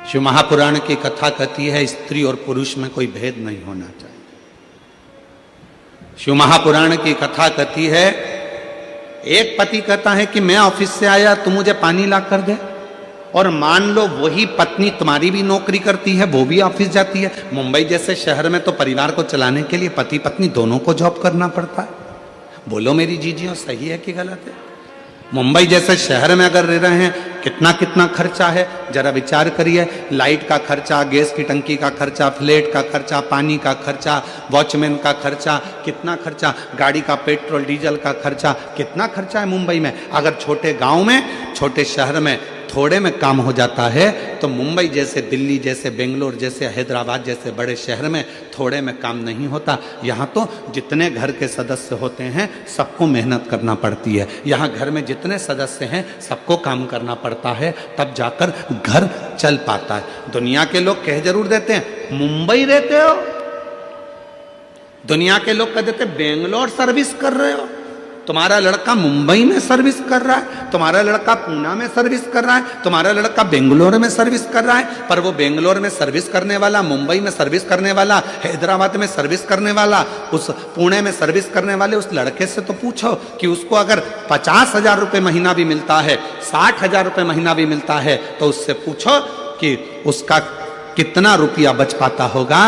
शिव महापुराण की कथा कहती है स्त्री और पुरुष में कोई भेद नहीं होना चाहिए। शिव महापुराण की कथा कहती है एक पति कहता है कि मैं ऑफिस से आया, तू मुझे पानी ला कर दे, और मान लो वही पत्नी तुम्हारी भी नौकरी करती है, वो भी ऑफिस जाती है। मुंबई जैसे शहर में तो परिवार को चलाने के लिए पति पत्नी दोनों को जॉब करना पड़ता है। बोलो मेरी जीजियों, सही है कि गलत है? मुंबई जैसे शहर में अगर रह रहे हैं, कितना कितना खर्चा है, जरा विचार करिए। लाइट का खर्चा, गैस की टंकी का खर्चा, फ्लैट का खर्चा, पानी का खर्चा, वॉचमैन का खर्चा, कितना खर्चा, गाड़ी का पेट्रोल डीजल का खर्चा, कितना खर्चा है मुंबई में। अगर छोटे गांव में, छोटे शहर में थोड़े में काम हो जाता है, तो मुंबई जैसे, दिल्ली जैसे, बेंगलोर जैसे, हैदराबाद जैसे बड़े शहर में थोड़े में काम नहीं होता। यहाँ तो जितने घर के सदस्य होते हैं सबको मेहनत करना पड़ती है। यहाँ घर में जितने सदस्य हैं सबको काम करना पड़ता है, तब जाकर घर चल पाता है। दुनिया के लोग कह जरूर देते हैं मुंबई रहते हो, दुनिया के लोग कह देते बेंगलोर सर्विस कर रहे हो, तुम्हारा लड़का मुंबई में सर्विस कर रहा है, तुम्हारा लड़का पूना में सर्विस कर रहा है, तुम्हारा लड़का बेंगलोर में सर्विस कर रहा है। पर वो बेंगलोर में सर्विस करने वाला, मुंबई में सर्विस करने वाला, हैदराबाद में सर्विस करने वाला, उस पुणे में सर्विस करने वाले उस लड़के से तो पूछो कि उसको अगर 50,000 रुपये महीना भी मिलता है, 60,000 रुपये महीना भी मिलता है, तो उससे पूछो कि उसका कितना रुपया बच पाता होगा।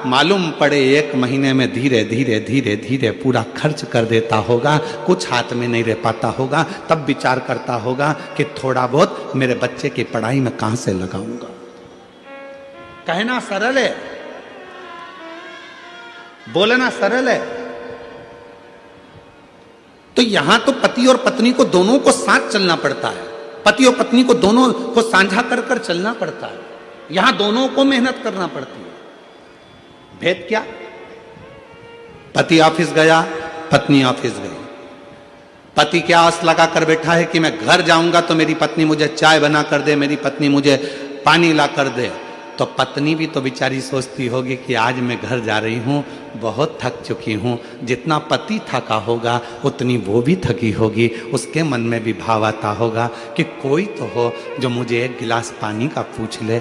मालूम पड़े 1 महीने में धीरे धीरे धीरे धीरे पूरा खर्च कर देता होगा, कुछ हाथ में नहीं रह पाता होगा। तब विचार करता होगा कि थोड़ा बहुत मेरे बच्चे की पढ़ाई में कहां से लगाऊंगा। कहना सरल है, बोलना सरल है। तो यहां तो पति और पत्नी को दोनों को साथ चलना पड़ता है, पति और पत्नी को दोनों को साझा कर कर चलना पड़ता है। यहां दोनों को मेहनत करना पड़ती है। भेद क्या? पति ऑफिस गया, पत्नी ऑफिस गई। पति क्या आस लगा कर बैठा है कि मैं घर जाऊंगा तो मेरी पत्नी मुझे चाय बना कर दे, मेरी पत्नी मुझे पानी ला कर दे। तो पत्नी भी तो बेचारी सोचती होगी कि आज मैं घर जा रही हूं, बहुत थक चुकी हूं। जितना पति थका होगा उतनी वो भी थकी होगी। उसके मन में भी भाव आता होगा कि कोई तो हो जो मुझे 1 गिलास पानी का पूछ ले।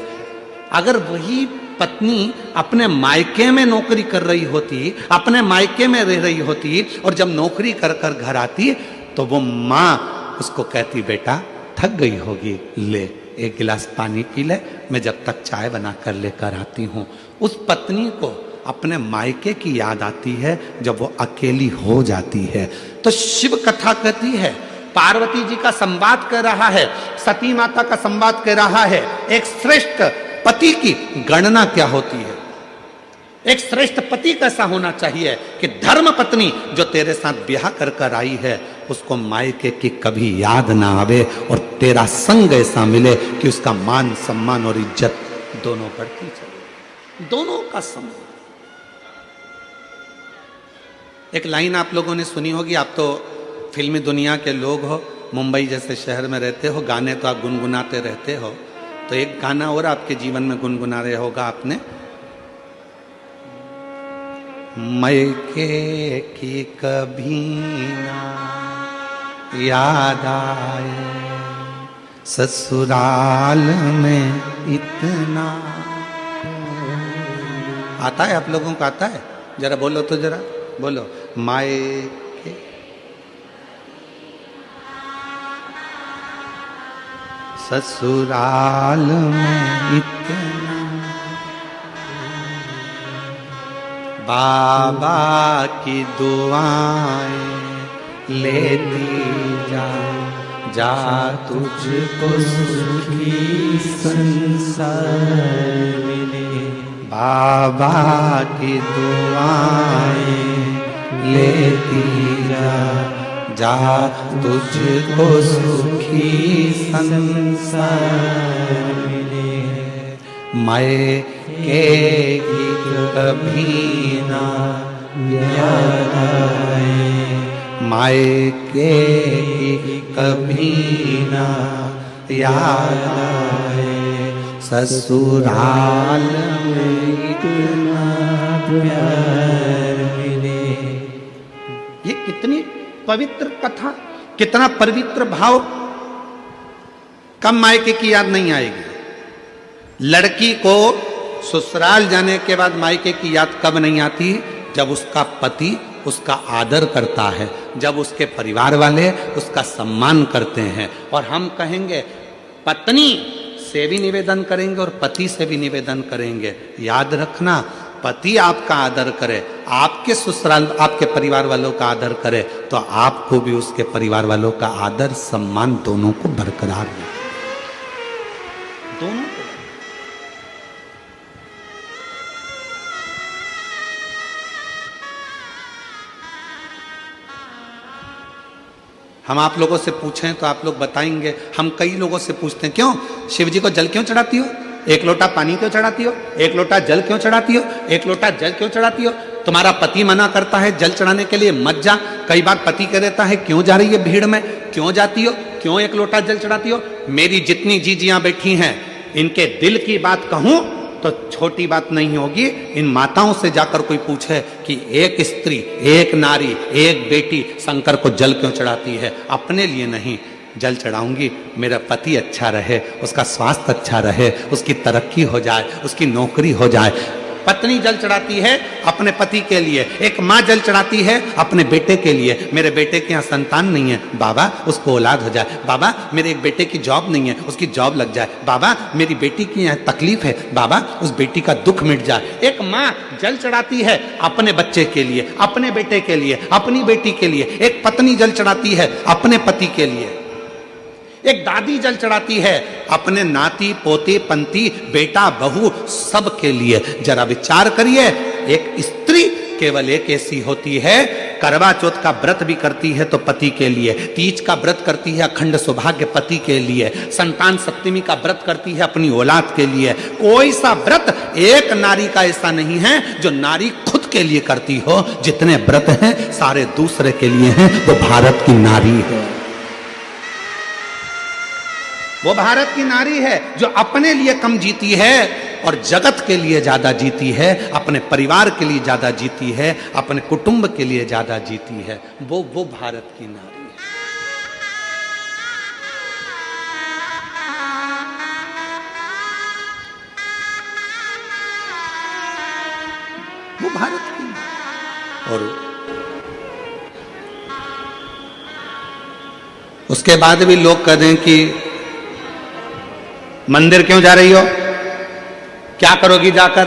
अगर वही पत्नी अपने मायके में नौकरी कर रही होती, अपने मायके में रह रही होती, और जब नौकरी कर कर घर आती तो वो माँ उसको कहती बेटा थक गई होगी, ले 1 गिलास पानी पी ले, मैं जब तक चाय बना कर लेकर आती हूँ। उस पत्नी को अपने मायके की याद आती है जब वो अकेली हो जाती है। तो शिव कथा कहती है पार्वती जी का संवाद कर रहा है, सती माता का संवाद कर रहा है। एक श्रेष्ठ पति की गणना क्या होती है, एक श्रेष्ठ पति कैसा होना चाहिए कि धर्म पत्नी जो तेरे साथ ब्याह कर कर आई है उसको मायके की कभी याद ना आवे, और तेरा संग ऐसा मिले कि उसका मान सम्मान और इज्जत दोनों बढ़ती चले, दोनों का सम्मान। एक लाइन आप लोगों ने सुनी होगी, आप तो फिल्मी दुनिया के लोग हो, मुंबई जैसे शहर में रहते हो, गाने तो आप गुनगुनाते रहते हो, तो एक गाना और आपके जीवन में गुनगुना रहे होगा आपने, मैके की कभी ना याद आए, ससुराल में इतना। आता है आप लोगों को? आता है? जरा बोलो तो, जरा बोलो, मायके ससुराल में इतना, बाबा की दुआएं लेती जा, जा तुझको सुखी संसार मिले, बाबा की दुआएं लेती जा, जा तुझको सुखी संसार मिले, मैके की कभी ना याद आए, मायके की कभी ना याद आए, ससुराल में इतना प्यार मिले। ये कितनी पवित्र कथा, कितना पवित्र भाव। कब मायके की याद नहीं आएगी? लड़की को ससुराल जाने के बाद मायके की याद कब नहीं आती? जब उसका पति उसका आदर करता है, जब उसके परिवार वाले उसका सम्मान करते हैं। और हम कहेंगे, पत्नी से भी निवेदन करेंगे और पति से भी निवेदन करेंगे, याद रखना, पति आपका आदर करे, आपके ससुराल आपके परिवार वालों का आदर करे, तो आपको भी उसके परिवार वालों का आदर सम्मान दोनों को बरकरार रहे, दोनों को। हम आप लोगों से पूछें तो आप लोग बताएंगे, हम कई लोगों से पूछते हैं, क्यों शिव जी को जल क्यों चढ़ाती हो? एक लोटा पानी क्यों चढ़ाती हो? एक लोटा जल क्यों चढ़ाती हो? एक लोटा जल क्यों चढ़ाती हो? तुम्हारा पति मना करता है जल चढ़ाने के लिए, मत जा। कई बार पति कह देता है, क्यों जा रही है भीड़ में, क्यों जाती हो, क्यों एक लोटा जल चढ़ाती हो? मेरी जितनी जीजियां बैठी हैं, इनके दिल की बात कहूं तो छोटी बात नहीं होगी। इन माताओं से जाकर कोई पूछे कि एक स्त्री, एक नारी, एक बेटी शंकर को जल क्यों चढ़ाती है? अपने लिए नहीं, जल चढ़ाऊंगी मेरा पति अच्छा रहे, उसका स्वास्थ्य अच्छा रहे, उसकी तरक्की हो जाए, उसकी नौकरी हो जाए। पत्नी जल चढ़ाती है अपने पति के लिए, एक माँ जल चढ़ाती है अपने बेटे के लिए, मेरे बेटे के यहाँ संतान नहीं है, बाबा उसको औलाद हो जाए, बाबा मेरे एक बेटे की जॉब नहीं है, उसकी जॉब लग जाए, बाबा मेरी बेटी की यहाँ तकलीफ है, बाबा उस बेटी का दुख मिट जाए। एक माँ जल चढ़ाती है अपने बच्चे के लिए, अपने बेटे के लिए, अपनी बेटी के लिए। एक पत्नी जल चढ़ाती है अपने पति के लिए। एक दादी जल चढ़ाती है अपने नाती पोते पंती बेटा बहू सब के लिए। जरा विचार करिए, एक स्त्री केवल एक ऐसी होती है, करवा चौथ का व्रत भी करती है तो पति के लिए, तीज का व्रत करती है अखंड सौभाग्य पति के लिए, संतान सप्तमी का व्रत करती है अपनी औलाद के लिए। कोई सा व्रत एक नारी का ऐसा नहीं है जो नारी खुद के लिए करती हो। जितने व्रत हैं सारे दूसरे के लिए हैं, वो भारत की नारी है। वो भारत की नारी है जो अपने लिए कम जीती है और जगत के लिए ज्यादा जीती है, अपने परिवार के लिए ज्यादा जीती है, अपने कुटुंब के लिए ज्यादा जीती है। वो भारत की नारी है। वो भारत की नारी। और उसके बाद भी लोग कह दें कि मंदिर क्यों जा रही हो, क्या करोगी जाकर,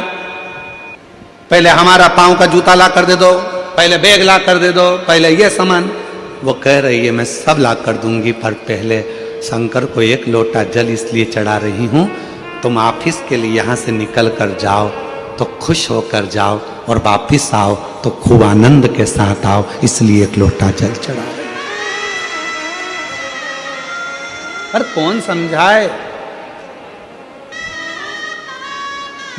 पहले हमारा पांव का जूता ला कर दे दो, पहले बैग ला कर दे दो, पहले ये सामान। वो कह रही है मैं सब ला कर दूंगी, पर पहले शंकर को एक लोटा जल इसलिए चढ़ा रही हूं, तुम ऑफिस के लिए यहां से निकल कर जाओ तो खुश होकर जाओ और वापिस आओ तो खूब आनंद के साथ आओ, इसलिए एक लोटा जल चढ़ा रही। पर कौन समझाए?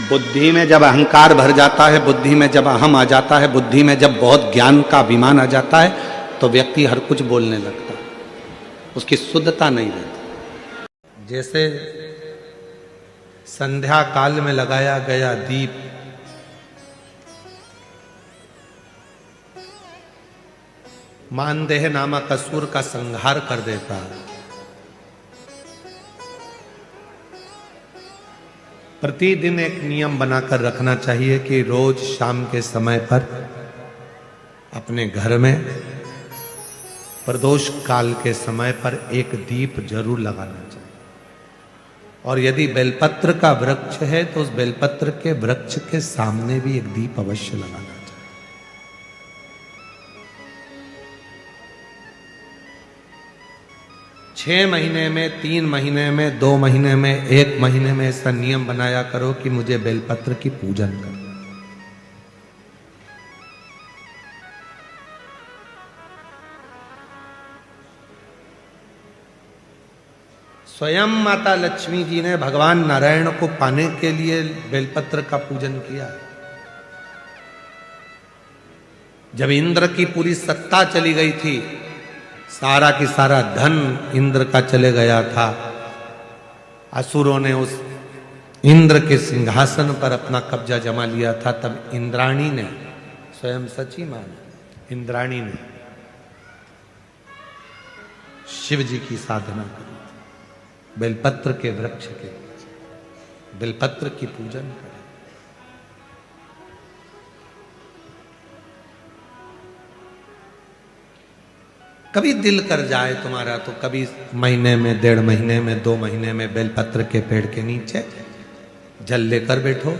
बुद्धि में जब अहंकार भर जाता है, बुद्धि में जब अहम आ जाता है, बुद्धि में जब बहुत ज्ञान का अभिमान आ जाता है, तो व्यक्ति हर कुछ बोलने लगता है। उसकी शुद्धता नहीं रहती। जैसे संध्या काल में लगाया गया दीप मानदेह नामक असुर का संहार कर देता है, प्रतिदिन एक नियम बनाकर रखना चाहिए कि रोज शाम के समय पर अपने घर में प्रदोष काल के समय पर एक दीप जरूर लगाना चाहिए। और यदि बेलपत्र का वृक्ष है तो उस बेलपत्र के वृक्ष के सामने भी एक दीप अवश्य लगाना चाहिए। 6 महीने में, 3 महीने में, 2 महीने में, 1 महीने में ऐसा नियम बनाया करो कि मुझे बेलपत्र की पूजन करो। स्वयं माता लक्ष्मी जी ने भगवान नारायण को पाने के लिए बेलपत्र का पूजन किया। जब इंद्र की पूरी सत्ता चली गई थी, सारा की सारा धन इंद्र का चले गया था, असुरों ने उस इंद्र के सिंहासन पर अपना कब्जा जमा लिया था, तब इंद्राणी ने, स्वयं सची माना इंद्राणी ने शिव जी की साधना करी, बेलपत्र के वृक्ष के, बेलपत्र की पूजन करें। कभी दिल कर जाए तुम्हारा तो कभी महीने में, 1.5 महीने में, 2 महीने में बेलपत्र के पेड़ के नीचे जल लेकर बैठो।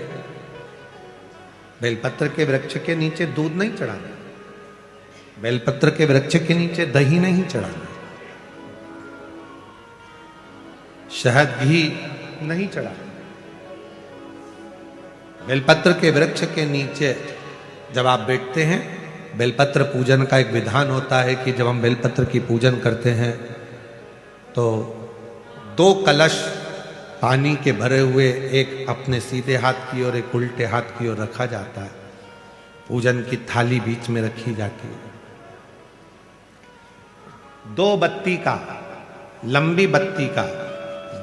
बेलपत्र के वृक्ष के नीचे दूध नहीं चढ़ाना, बेलपत्र के वृक्ष के नीचे दही नहीं चढ़ाना, शहद घी नहीं चढ़ाना। बेलपत्र के वृक्ष के नीचे जब आप बैठते हैं, बेलपत्र पूजन का एक विधान होता है कि जब हम बेलपत्र की पूजन करते हैं तो 2 कलश पानी के भरे हुए, एक अपने सीधे हाथ की ओर, एक उल्टे हाथ की ओर रखा जाता है। पूजन की थाली बीच में रखी जाती है। 2 बत्ती का, लंबी बत्ती का,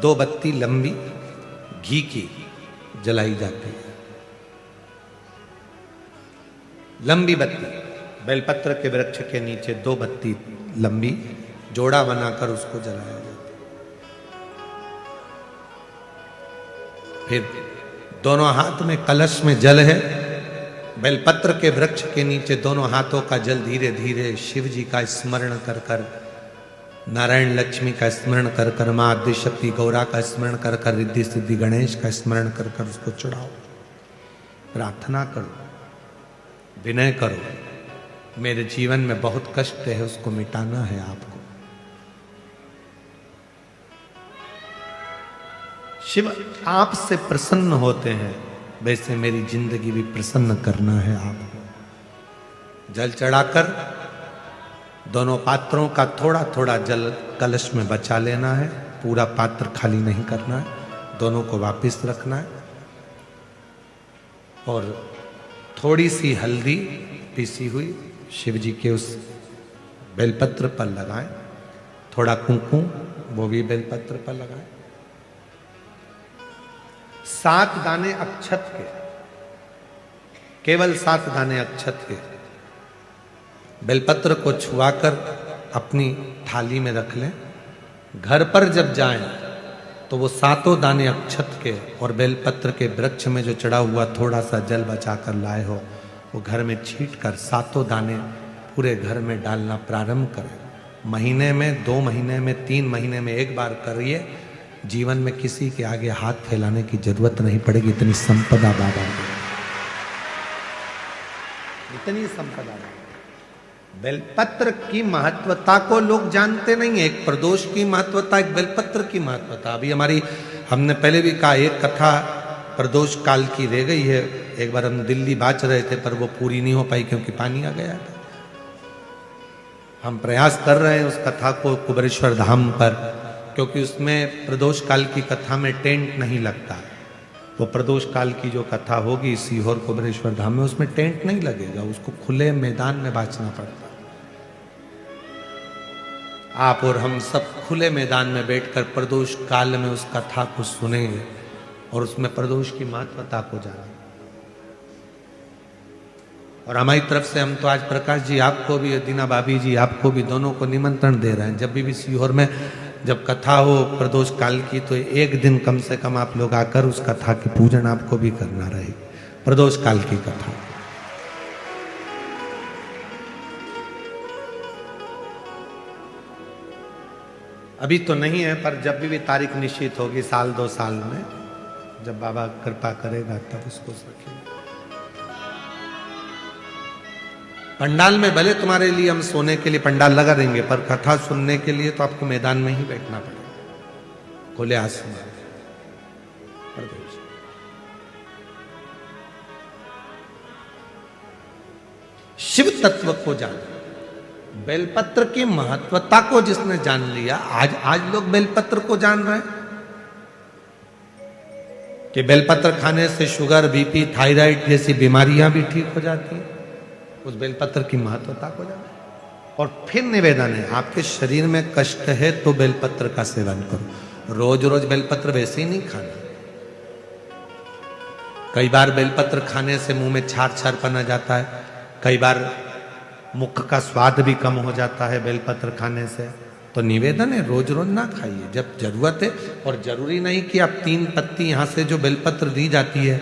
2 बत्ती लंबी घी की जलाई जाती है। लंबी बत्ती, बेलपत्र के वृक्ष के नीचे 2 बत्ती लंबी जोड़ा बनाकर उसको जलाया जाता है। फिर दोनों हाथ में कलश में जल है, बेलपत्र के वृक्ष के नीचे दोनों हाथों का जल धीरे धीरे शिव जी का स्मरण कर कर, नारायण लक्ष्मी का स्मरण कर कर, मां आदिशक्ति गौरा का स्मरण कर कर, रिद्धि सिद्धि गणेश का स्मरण कर कर उसको चढ़ाओ। प्रार्थना करो, विनय करो, मेरे जीवन में बहुत कष्ट है, उसको मिटाना है आपको। शिव आपसे प्रसन्न होते हैं, वैसे मेरी जिंदगी भी प्रसन्न करना है आपको। जल चढ़ाकर दोनों पात्रों का थोड़ा थोड़ा जल कलश में बचा लेना है, पूरा पात्र खाली नहीं करना है, दोनों को वापस रखना है। और थोड़ी सी हल्दी पीसी हुई शिव जी के उस बेलपत्र पर लगाएं, थोड़ा कुंकुम वो भी बेलपत्र पर लगाएं। 7 दाने अक्षत के, केवल 7 दाने अक्षत के बेलपत्र को छुआकर अपनी थाली में रख लें। घर पर जब जाएं तो वो 7 दाने अक्षत के और बेलपत्र के वृक्ष में जो चढ़ा हुआ थोड़ा सा जल बचाकर लाए हो, वो घर में छींट कर 7 दाने पूरे घर में डालना प्रारंभ करें। महीने में, 2 महीने में, 3 महीने में एक बार करिए। जीवन में किसी के आगे हाथ फैलाने की जरूरत नहीं पड़ेगी। इतनी संपदा बाबा, इतनी संपदा। बेलपत्र की महत्वता को लोग जानते नहीं है। एक प्रदोष की महत्वता, एक बेलपत्र की महत्वता। अभी हमने पहले भी कहा, एक कथा प्रदोष काल की रह गई है। एक बार हम दिल्ली बाच रहे थे पर वो पूरी नहीं हो पाई क्योंकि पानी आ गया था। हम प्रयास कर रहे हैं उस कथा को कुबेरेश्वर धाम पर, क्योंकि उसमें प्रदोष काल की कथा में टेंट नहीं लगता। वो प्रदोष काल की जो कथा होगी सीहोर कुबेरेश्वर धाम में, उसमें टेंट नहीं लगेगा, उसको खुले मैदान में बांचना पड़ता। आप और हम सब खुले मैदान में बैठकर प्रदोष काल में उस कथा को सुनेंगे और उसमें प्रदोष की महत्वता को जानेंगे। और हमारी तरफ से हम तो आज प्रकाश जी आपको भी, दीना भाभी जी आपको भी, दोनों को निमंत्रण दे रहे हैं। जब भी सीहोर में जब कथा हो प्रदोष काल की, तो एक दिन कम से कम आप लोग आकर उस कथा की पूजन आपको भी करना रहे, प्रदोष काल की कथा। अभी तो नहीं है, पर जब भी तारीख निश्चित होगी साल 2 साल में, जब बाबा कृपा करेगा तब उसको रखेंगे। पंडाल में भले तुम्हारे लिए हम सोने के लिए पंडाल लगा देंगे, पर कथा सुनने के लिए तो आपको मैदान में ही बैठना पड़ेगा, खुले आसमान। शिव तत्व को जान, बेलपत्र की महत्वता को जिसने जान लिया, आज लोग बेलपत्र को जान रहे हैं कि बेलपत्र खाने से शुगर, बीपी, थायराइड जैसी बीमारियां भी ठीक हो जाती हैं। उस बेलपत्र की महत्वता को जाने। और फिर निवेदन है, आपके शरीर में कष्ट है तो बेलपत्र का सेवन करो। रोज रोज बेलपत्र वैसे ही नहीं खाना। कई बार बेलपत्र खाने से मुंह में छार छार पना जाता है, कई बार मुख का स्वाद भी कम हो जाता है बेलपत्र खाने से। तो निवेदन है, रोज रोज ना खाइए, जब जरूरत है। और जरूरी नहीं कि आप 3 पत्ती यहां से जो बेलपत्र दी जाती है,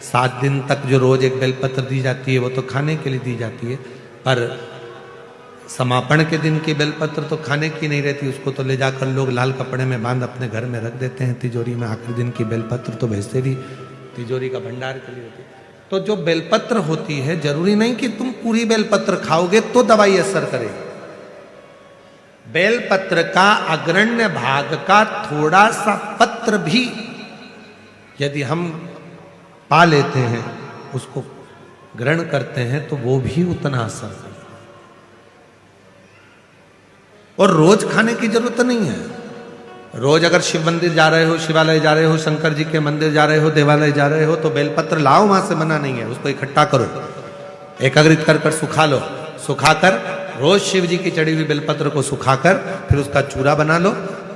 7 दिन तक जो रोज एक बेलपत्र दी जाती है, वो तो खाने के लिए दी जाती है। पर समापन के दिन की बेलपत्र तो खाने की नहीं रहती, उसको तो ले जाकर लोग लाल कपड़े में बांध अपने घर में रख देते हैं तिजोरी में। आखिरी दिन की बेलपत्र तो वैसे भी तिजोरी का भंडार के लिए होती है। तो जो बेलपत्र होती है, जरूरी नहीं कि तुम पूरी बेलपत्र खाओगे तो दवाई असर करेगी। बेलपत्र का अग्रण्य भाग का थोड़ा सा पत्र भी यदि हम पा लेते हैं, उसको ग्रहण करते हैं, तो वो भी उतना असर करता है। और रोज खाने की जरूरत नहीं है। रोज अगर शिव मंदिर जा रहे हो, शिवालय जा रहे हो, शंकर जी के मंदिर जा रहे हो, देवालय जा रहे हो, तो बेलपत्र लाओ, वहां से मना नहीं है। उसको इकट्ठा करो, एकाग्रित कर सुखा लो। सुखाकर रोज शिव जी की चढ़ी हुई बेलपत्र को सुखाकर फिर उसका चूरा बना लो।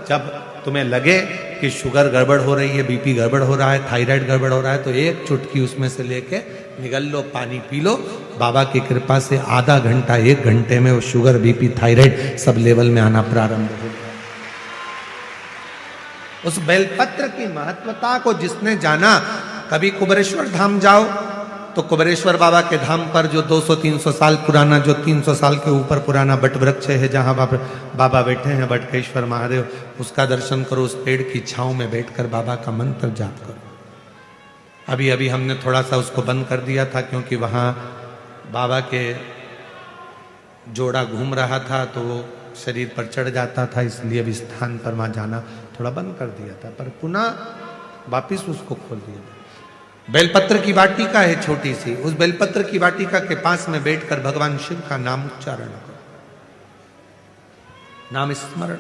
जब तुम्हें लगे कि शुगर गड़बड़ हो रही है, बीपी गड़बड़ हो रहा है, थायराइड गड़बड़ हो रहा है, तो एक चुटकी उसमें से लेके निगल लो, पानी पी लो। बाबा की कृपा से आधा घंटा 1 घंटे में वो sugar, BP, thyroid sub level में आना प्रारंभ हो गया। उस बेलपत्र की महत्वता को जिसने जाना, कभी कुबेरेश्वर धाम जाओ तो कुबेरेश्वर बाबा के धाम पर जो 200-300 साल पुराना, जो 300 साल के ऊपर पुराना बट वृक्ष है, जहाँ बाबा बैठे हैं, बटकेश्वर महादेव, उसका दर्शन करो। उस पेड़ की छांव में बैठकर बाबा का मंत्र जाप करो। अभी अभी हमने थोड़ा सा उसको बंद कर दिया था, क्योंकि वहाँ बाबा के जोड़ा घूम रहा था तो वो शरीर पर चढ़ जाता था, इसलिए अभी स्थान पर वहाँ जाना थोड़ा बंद कर दिया था, पर पुनः वापिस उसको खोल दिया। बेलपत्र की वाटिका है छोटी सी, उस बेलपत्र की वाटिका के पास में बैठकर भगवान शिव का नाम उच्चारण करो, नाम स्मरण।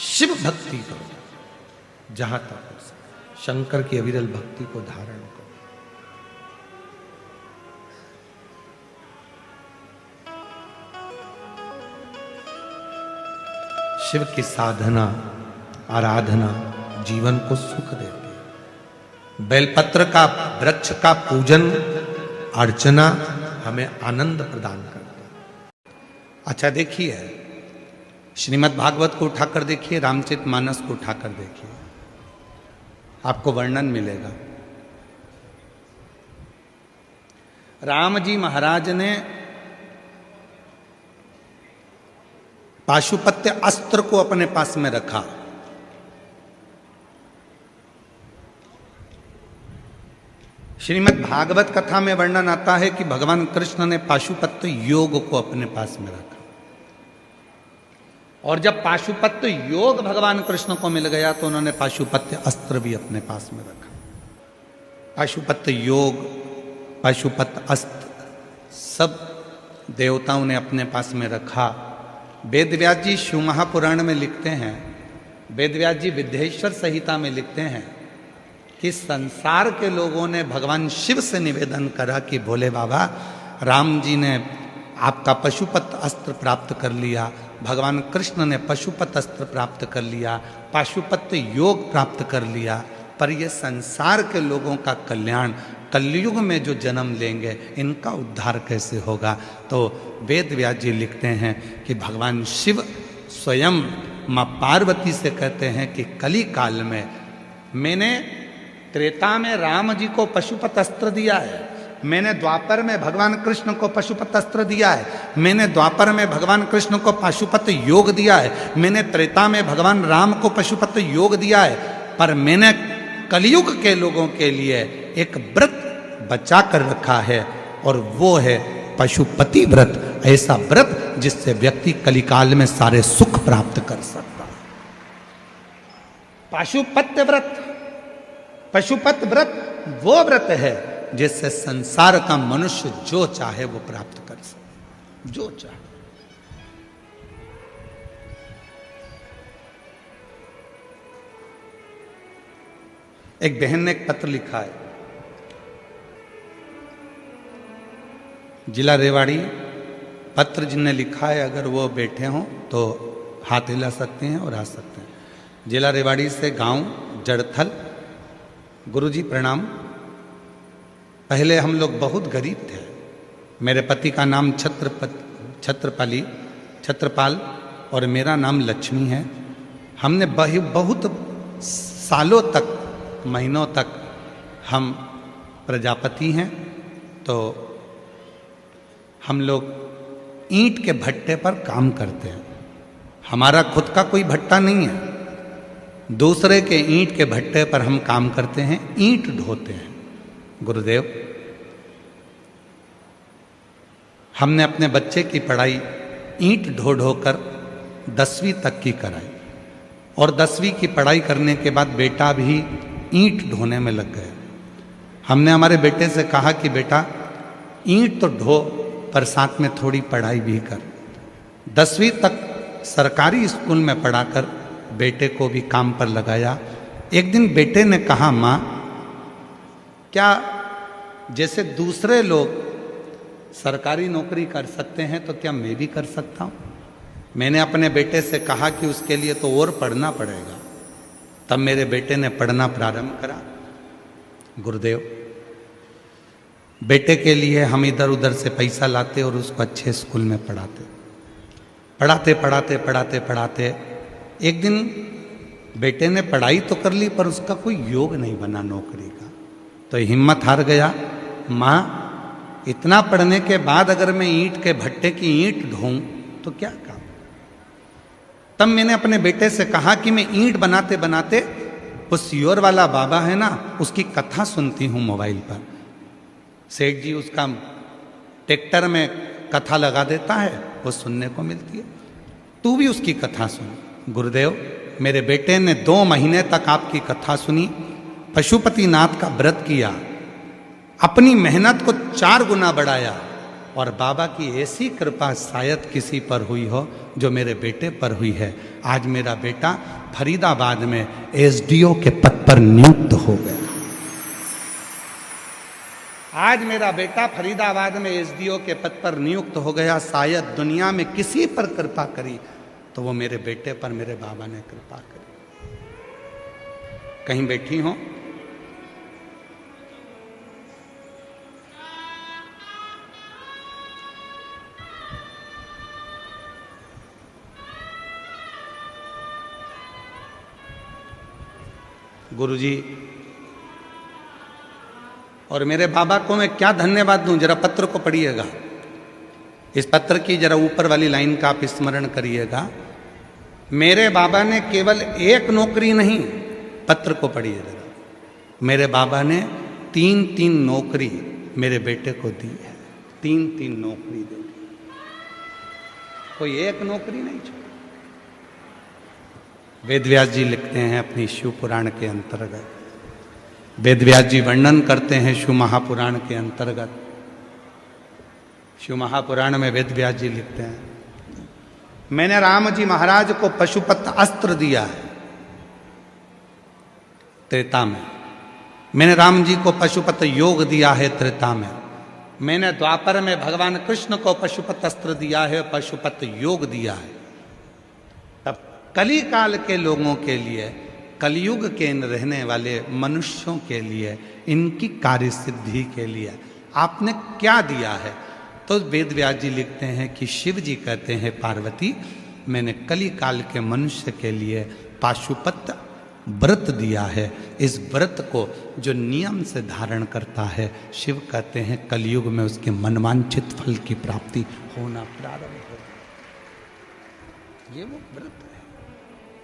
शिव भक्ति करो जहां तक हो सके, शंकर की अविरल भक्ति को धारण करो। शिव की साधना, आराधना जीवन को सुख देती है। बेलपत्र का वृक्ष का पूजन अर्चना हमें आनंद प्रदान करता है। अच्छा देखिए, श्रीमद् भागवत को उठाकर देखिए, रामचरितमानस को उठाकर देखिए, आपको वर्णन मिलेगा। राम जी महाराज ने पाशुपत्य अस्त्र को अपने पास में रखा। श्रीमद् भागवत कथा में वर्णन आता है कि भगवान कृष्ण ने पाशुपत्य योग को अपने पास में रखा, और जब पाशुपत्य योग भगवान कृष्ण को मिल गया तो उन्होंने पाशुपत्य अस्त्र भी अपने पास में रखा। पाशुपत्य योग, पाशुपत्य अस्त्र सब देवताओं ने अपने पास में रखा। वेदव्यास जी शिव महापुराण में लिखते हैं, वेदव्यास जी विद्येश्वर संहिता में लिखते हैं कि संसार के लोगों ने भगवान शिव से निवेदन करा कि भोले बाबा, राम जी ने आपका पशुपत अस्त्र प्राप्त कर लिया, भगवान कृष्ण ने पशुपत अस्त्र प्राप्त कर लिया, पाशुपत योग प्राप्त कर लिया, पर ये संसार के लोगों का कल्याण, कलयुग में जो जन्म लेंगे इनका उद्धार कैसे होगा? तो वेद व्यास जी लिखते हैं कि भगवान शिव स्वयं माँ पार्वती से कहते हैं कि कली काल में मैंने त्रेता में राम जी को पशुपत अस्त्र दिया है, मैंने द्वापर में भगवान कृष्ण को पशुपत अस्त्र दिया है, मैंने द्वापर में भगवान कृष्ण को पशुपत योग दिया है, मैंने त्रेता में भगवान राम को पशुपत योग दिया है, पर मैंने कलयुग के लोगों के लिए एक व्रत बचा कर रखा है और वो है पशुपति व्रत। ऐसा व्रत जिससे व्यक्ति कलिकाल में सारे सुख प्राप्त कर सकता है। पाशुपत्य व्रत, पशुपत व्रत वो व्रत है जिससे संसार का मनुष्य जो चाहे वो प्राप्त कर सके, जो चाहे। एक बहन ने एक पत्र लिखा है, जिला रेवाड़ी, पत्र जिनने लिखा है अगर वो बैठे हों तो हाथ हिला सकते हैं और आ सकते हैं। जिला रेवाड़ी से गांव जड़थल। गुरुजी प्रणाम। पहले हम लोग बहुत गरीब थे। मेरे पति का नाम छत्रपाल और मेरा नाम लक्ष्मी है। हमने बहुत सालों तक, महीनों तक हम प्रजापति हैं, तो हम लोग ईंट के भट्टे पर काम करते हैं। हमारा खुद का कोई भट्टा नहीं है, दूसरे के ईंट के भट्टे पर हम काम करते हैं, ईंट ढोते हैं। गुरुदेव, हमने अपने बच्चे की पढ़ाई ईंट ढो ढो कर 10वीं तक की कराई और 10वीं की पढ़ाई करने के बाद बेटा भी ईंट ढोने में लग गया। हमने हमारे बेटे से कहा कि बेटा ईंट तो ढो पर साथ में थोड़ी पढ़ाई भी कर। 10वीं तक सरकारी स्कूल में पढ़ाकर बेटे को भी काम पर लगाया। एक दिन बेटे ने कहा, माँ क्या जैसे दूसरे लोग सरकारी नौकरी कर सकते हैं तो क्या मैं भी कर सकता हूँ? मैंने अपने बेटे से कहा कि उसके लिए तो और पढ़ना पड़ेगा। तब मेरे बेटे ने पढ़ना प्रारंभ करा। गुरुदेव, बेटे के लिए हम इधर उधर से पैसा लाते और उसको अच्छे स्कूल में पढ़ाते। एक दिन बेटे ने पढ़ाई तो कर ली पर उसका कोई योग नहीं बना नौकरी का, तो हिम्मत हार गया। माँ, इतना पढ़ने के बाद अगर मैं ईंट के भट्टे की ईंट ढोऊं तो क्या काम? तब मैंने अपने बेटे से कहा कि मैं ईंट बनाते बनाते उस योर वाला बाबा है ना, उसकी कथा सुनती हूँ मोबाइल पर। सेठ जी उसका ट्रैक्टर में कथा लगा देता है, वो सुनने को मिलती है, तू भी उसकी कथा सुन। गुरुदेव, मेरे बेटे ने 2 महीने तक आपकी कथा सुनी, पशुपतिनाथ का व्रत किया, अपनी मेहनत को 4 गुना बढ़ाया और बाबा की ऐसी कृपा शायद किसी पर हुई हो जो मेरे बेटे पर हुई है। आज मेरा बेटा फरीदाबाद में एसडीओ के पद पर नियुक्त हो गया। आज मेरा बेटा फरीदाबाद में एसडीओ के पद पर नियुक्त हो गया। शायद दुनिया में किसी पर कृपा करी तो वो मेरे बेटे पर मेरे बाबा ने कृपा करी। कहीं बैठी हो, गुरुजी और मेरे बाबा को मैं क्या धन्यवाद दूं? जरा पत्र को पढ़िएगा, इस पत्र की जरा ऊपर वाली लाइन का आप स्मरण करिएगा। मेरे बाबा ने केवल एक नौकरी नहीं, पत्र को पढ़िए जरा, मेरे बाबा ने 3-3 नौकरी मेरे बेटे को दी है। 3-3 नौकरी दे दी, कोई एक नौकरी नहीं छोड़ी। वेदव्यास जी लिखते हैं अपनी शिव पुराण के अंतर्गत, वेदव्यास जी वर्णन करते हैं शिव महापुराण के अंतर्गत। शिव महापुराण में वेदव्यास जी लिखते हैं, मैंने राम जी महाराज को पशुपत अस्त्र दिया है त्रेता में, मैंने राम जी को पशुपत योग दिया है त्रेता में, मैंने द्वापर में भगवान कृष्ण को पशुपत अस्त्र दिया है, पशुपत योग दिया है। तब कली काल के लोगों के लिए, कलयुग के रहने वाले मनुष्यों के लिए, इनकी कार्य सिद्धि के लिए आपने क्या दिया है? तो वेद व्यास जी लिखते हैं कि शिव जी कहते हैं पार्वती, मैंने कली काल के मनुष्य के लिए पाशुपत व्रत दिया है। इस व्रत को जो नियम से धारण करता है, शिव कहते हैं कलयुग में उसके मनवांछित फल की प्राप्ति होना प्रारंभ हो। ये वो व्रत है,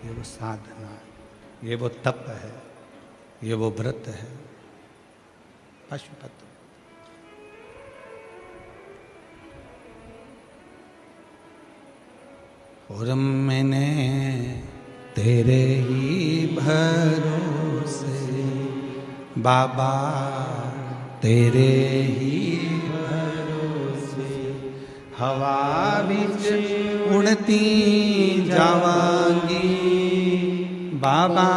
ये वो साधना है, ये वो तप है, ये वो व्रत है, पाशुपत। और मैंने तेरे ही भरोसे बाबा, तेरे ही भरोसे हवा बिच उड़ती जावांगी बाबा,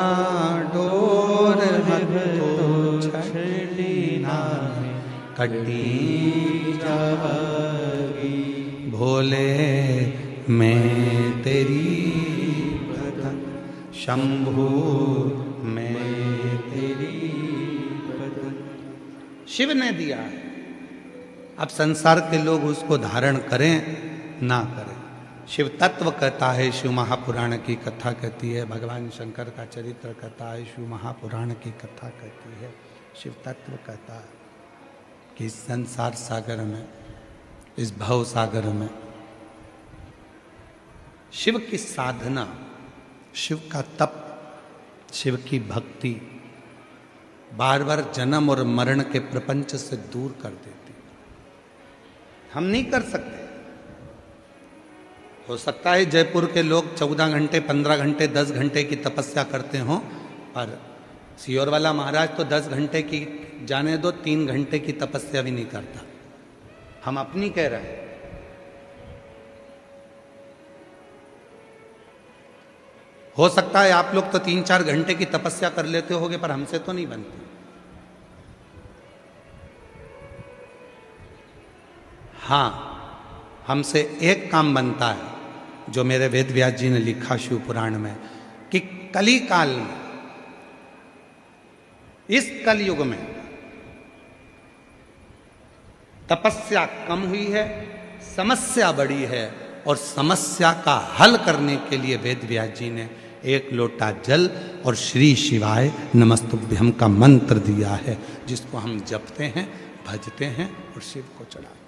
डोर तो छड़ी ना कटी जावांगी भोले, मैं तेरी भगत शंभु, मैं तेरी भगत। शिव ने दिया है, अब संसार के लोग उसको धारण करें ना करें। शिव तत्व कहता है, शिव महापुराण की कथा कहती है, भगवान शंकर का चरित्र कहता है, शिव महापुराण की कथा कहती है। शिव तत्व कहता है कि इस संसार सागर में, इस भव सागर में शिव की साधना, शिव का तप, शिव की भक्ति बार बार जन्म और मरण के प्रपंच से दूर कर देती। हम नहीं कर सकते। हो सकता है जयपुर के लोग 14 घंटे, 15 घंटे, 10 घंटे की तपस्या करते हों, पर सियोर वाला महाराज तो 10 घंटे की जाने दो, 3 घंटे की तपस्या भी नहीं करता। हम अपनी कह रहे हैं। हो सकता है आप लोग तो 3-4 घंटे की तपस्या कर लेते होगे, पर हमसे तो नहीं बनती। हाँ, हमसे एक काम बनता है जो मेरे वेद व्यास जी ने लिखा शिव पुराण में, कि कली काल में, इस कलयुग में तपस्या कम हुई है, समस्या बड़ी है, और समस्या का हल करने के लिए वेद व्यास जी ने 1 लोटा जल और श्री शिवाय नमस्तुभ्यम का मंत्र दिया है, जिसको हम जपते हैं, भजते हैं और शिव को चढ़ाते हैं।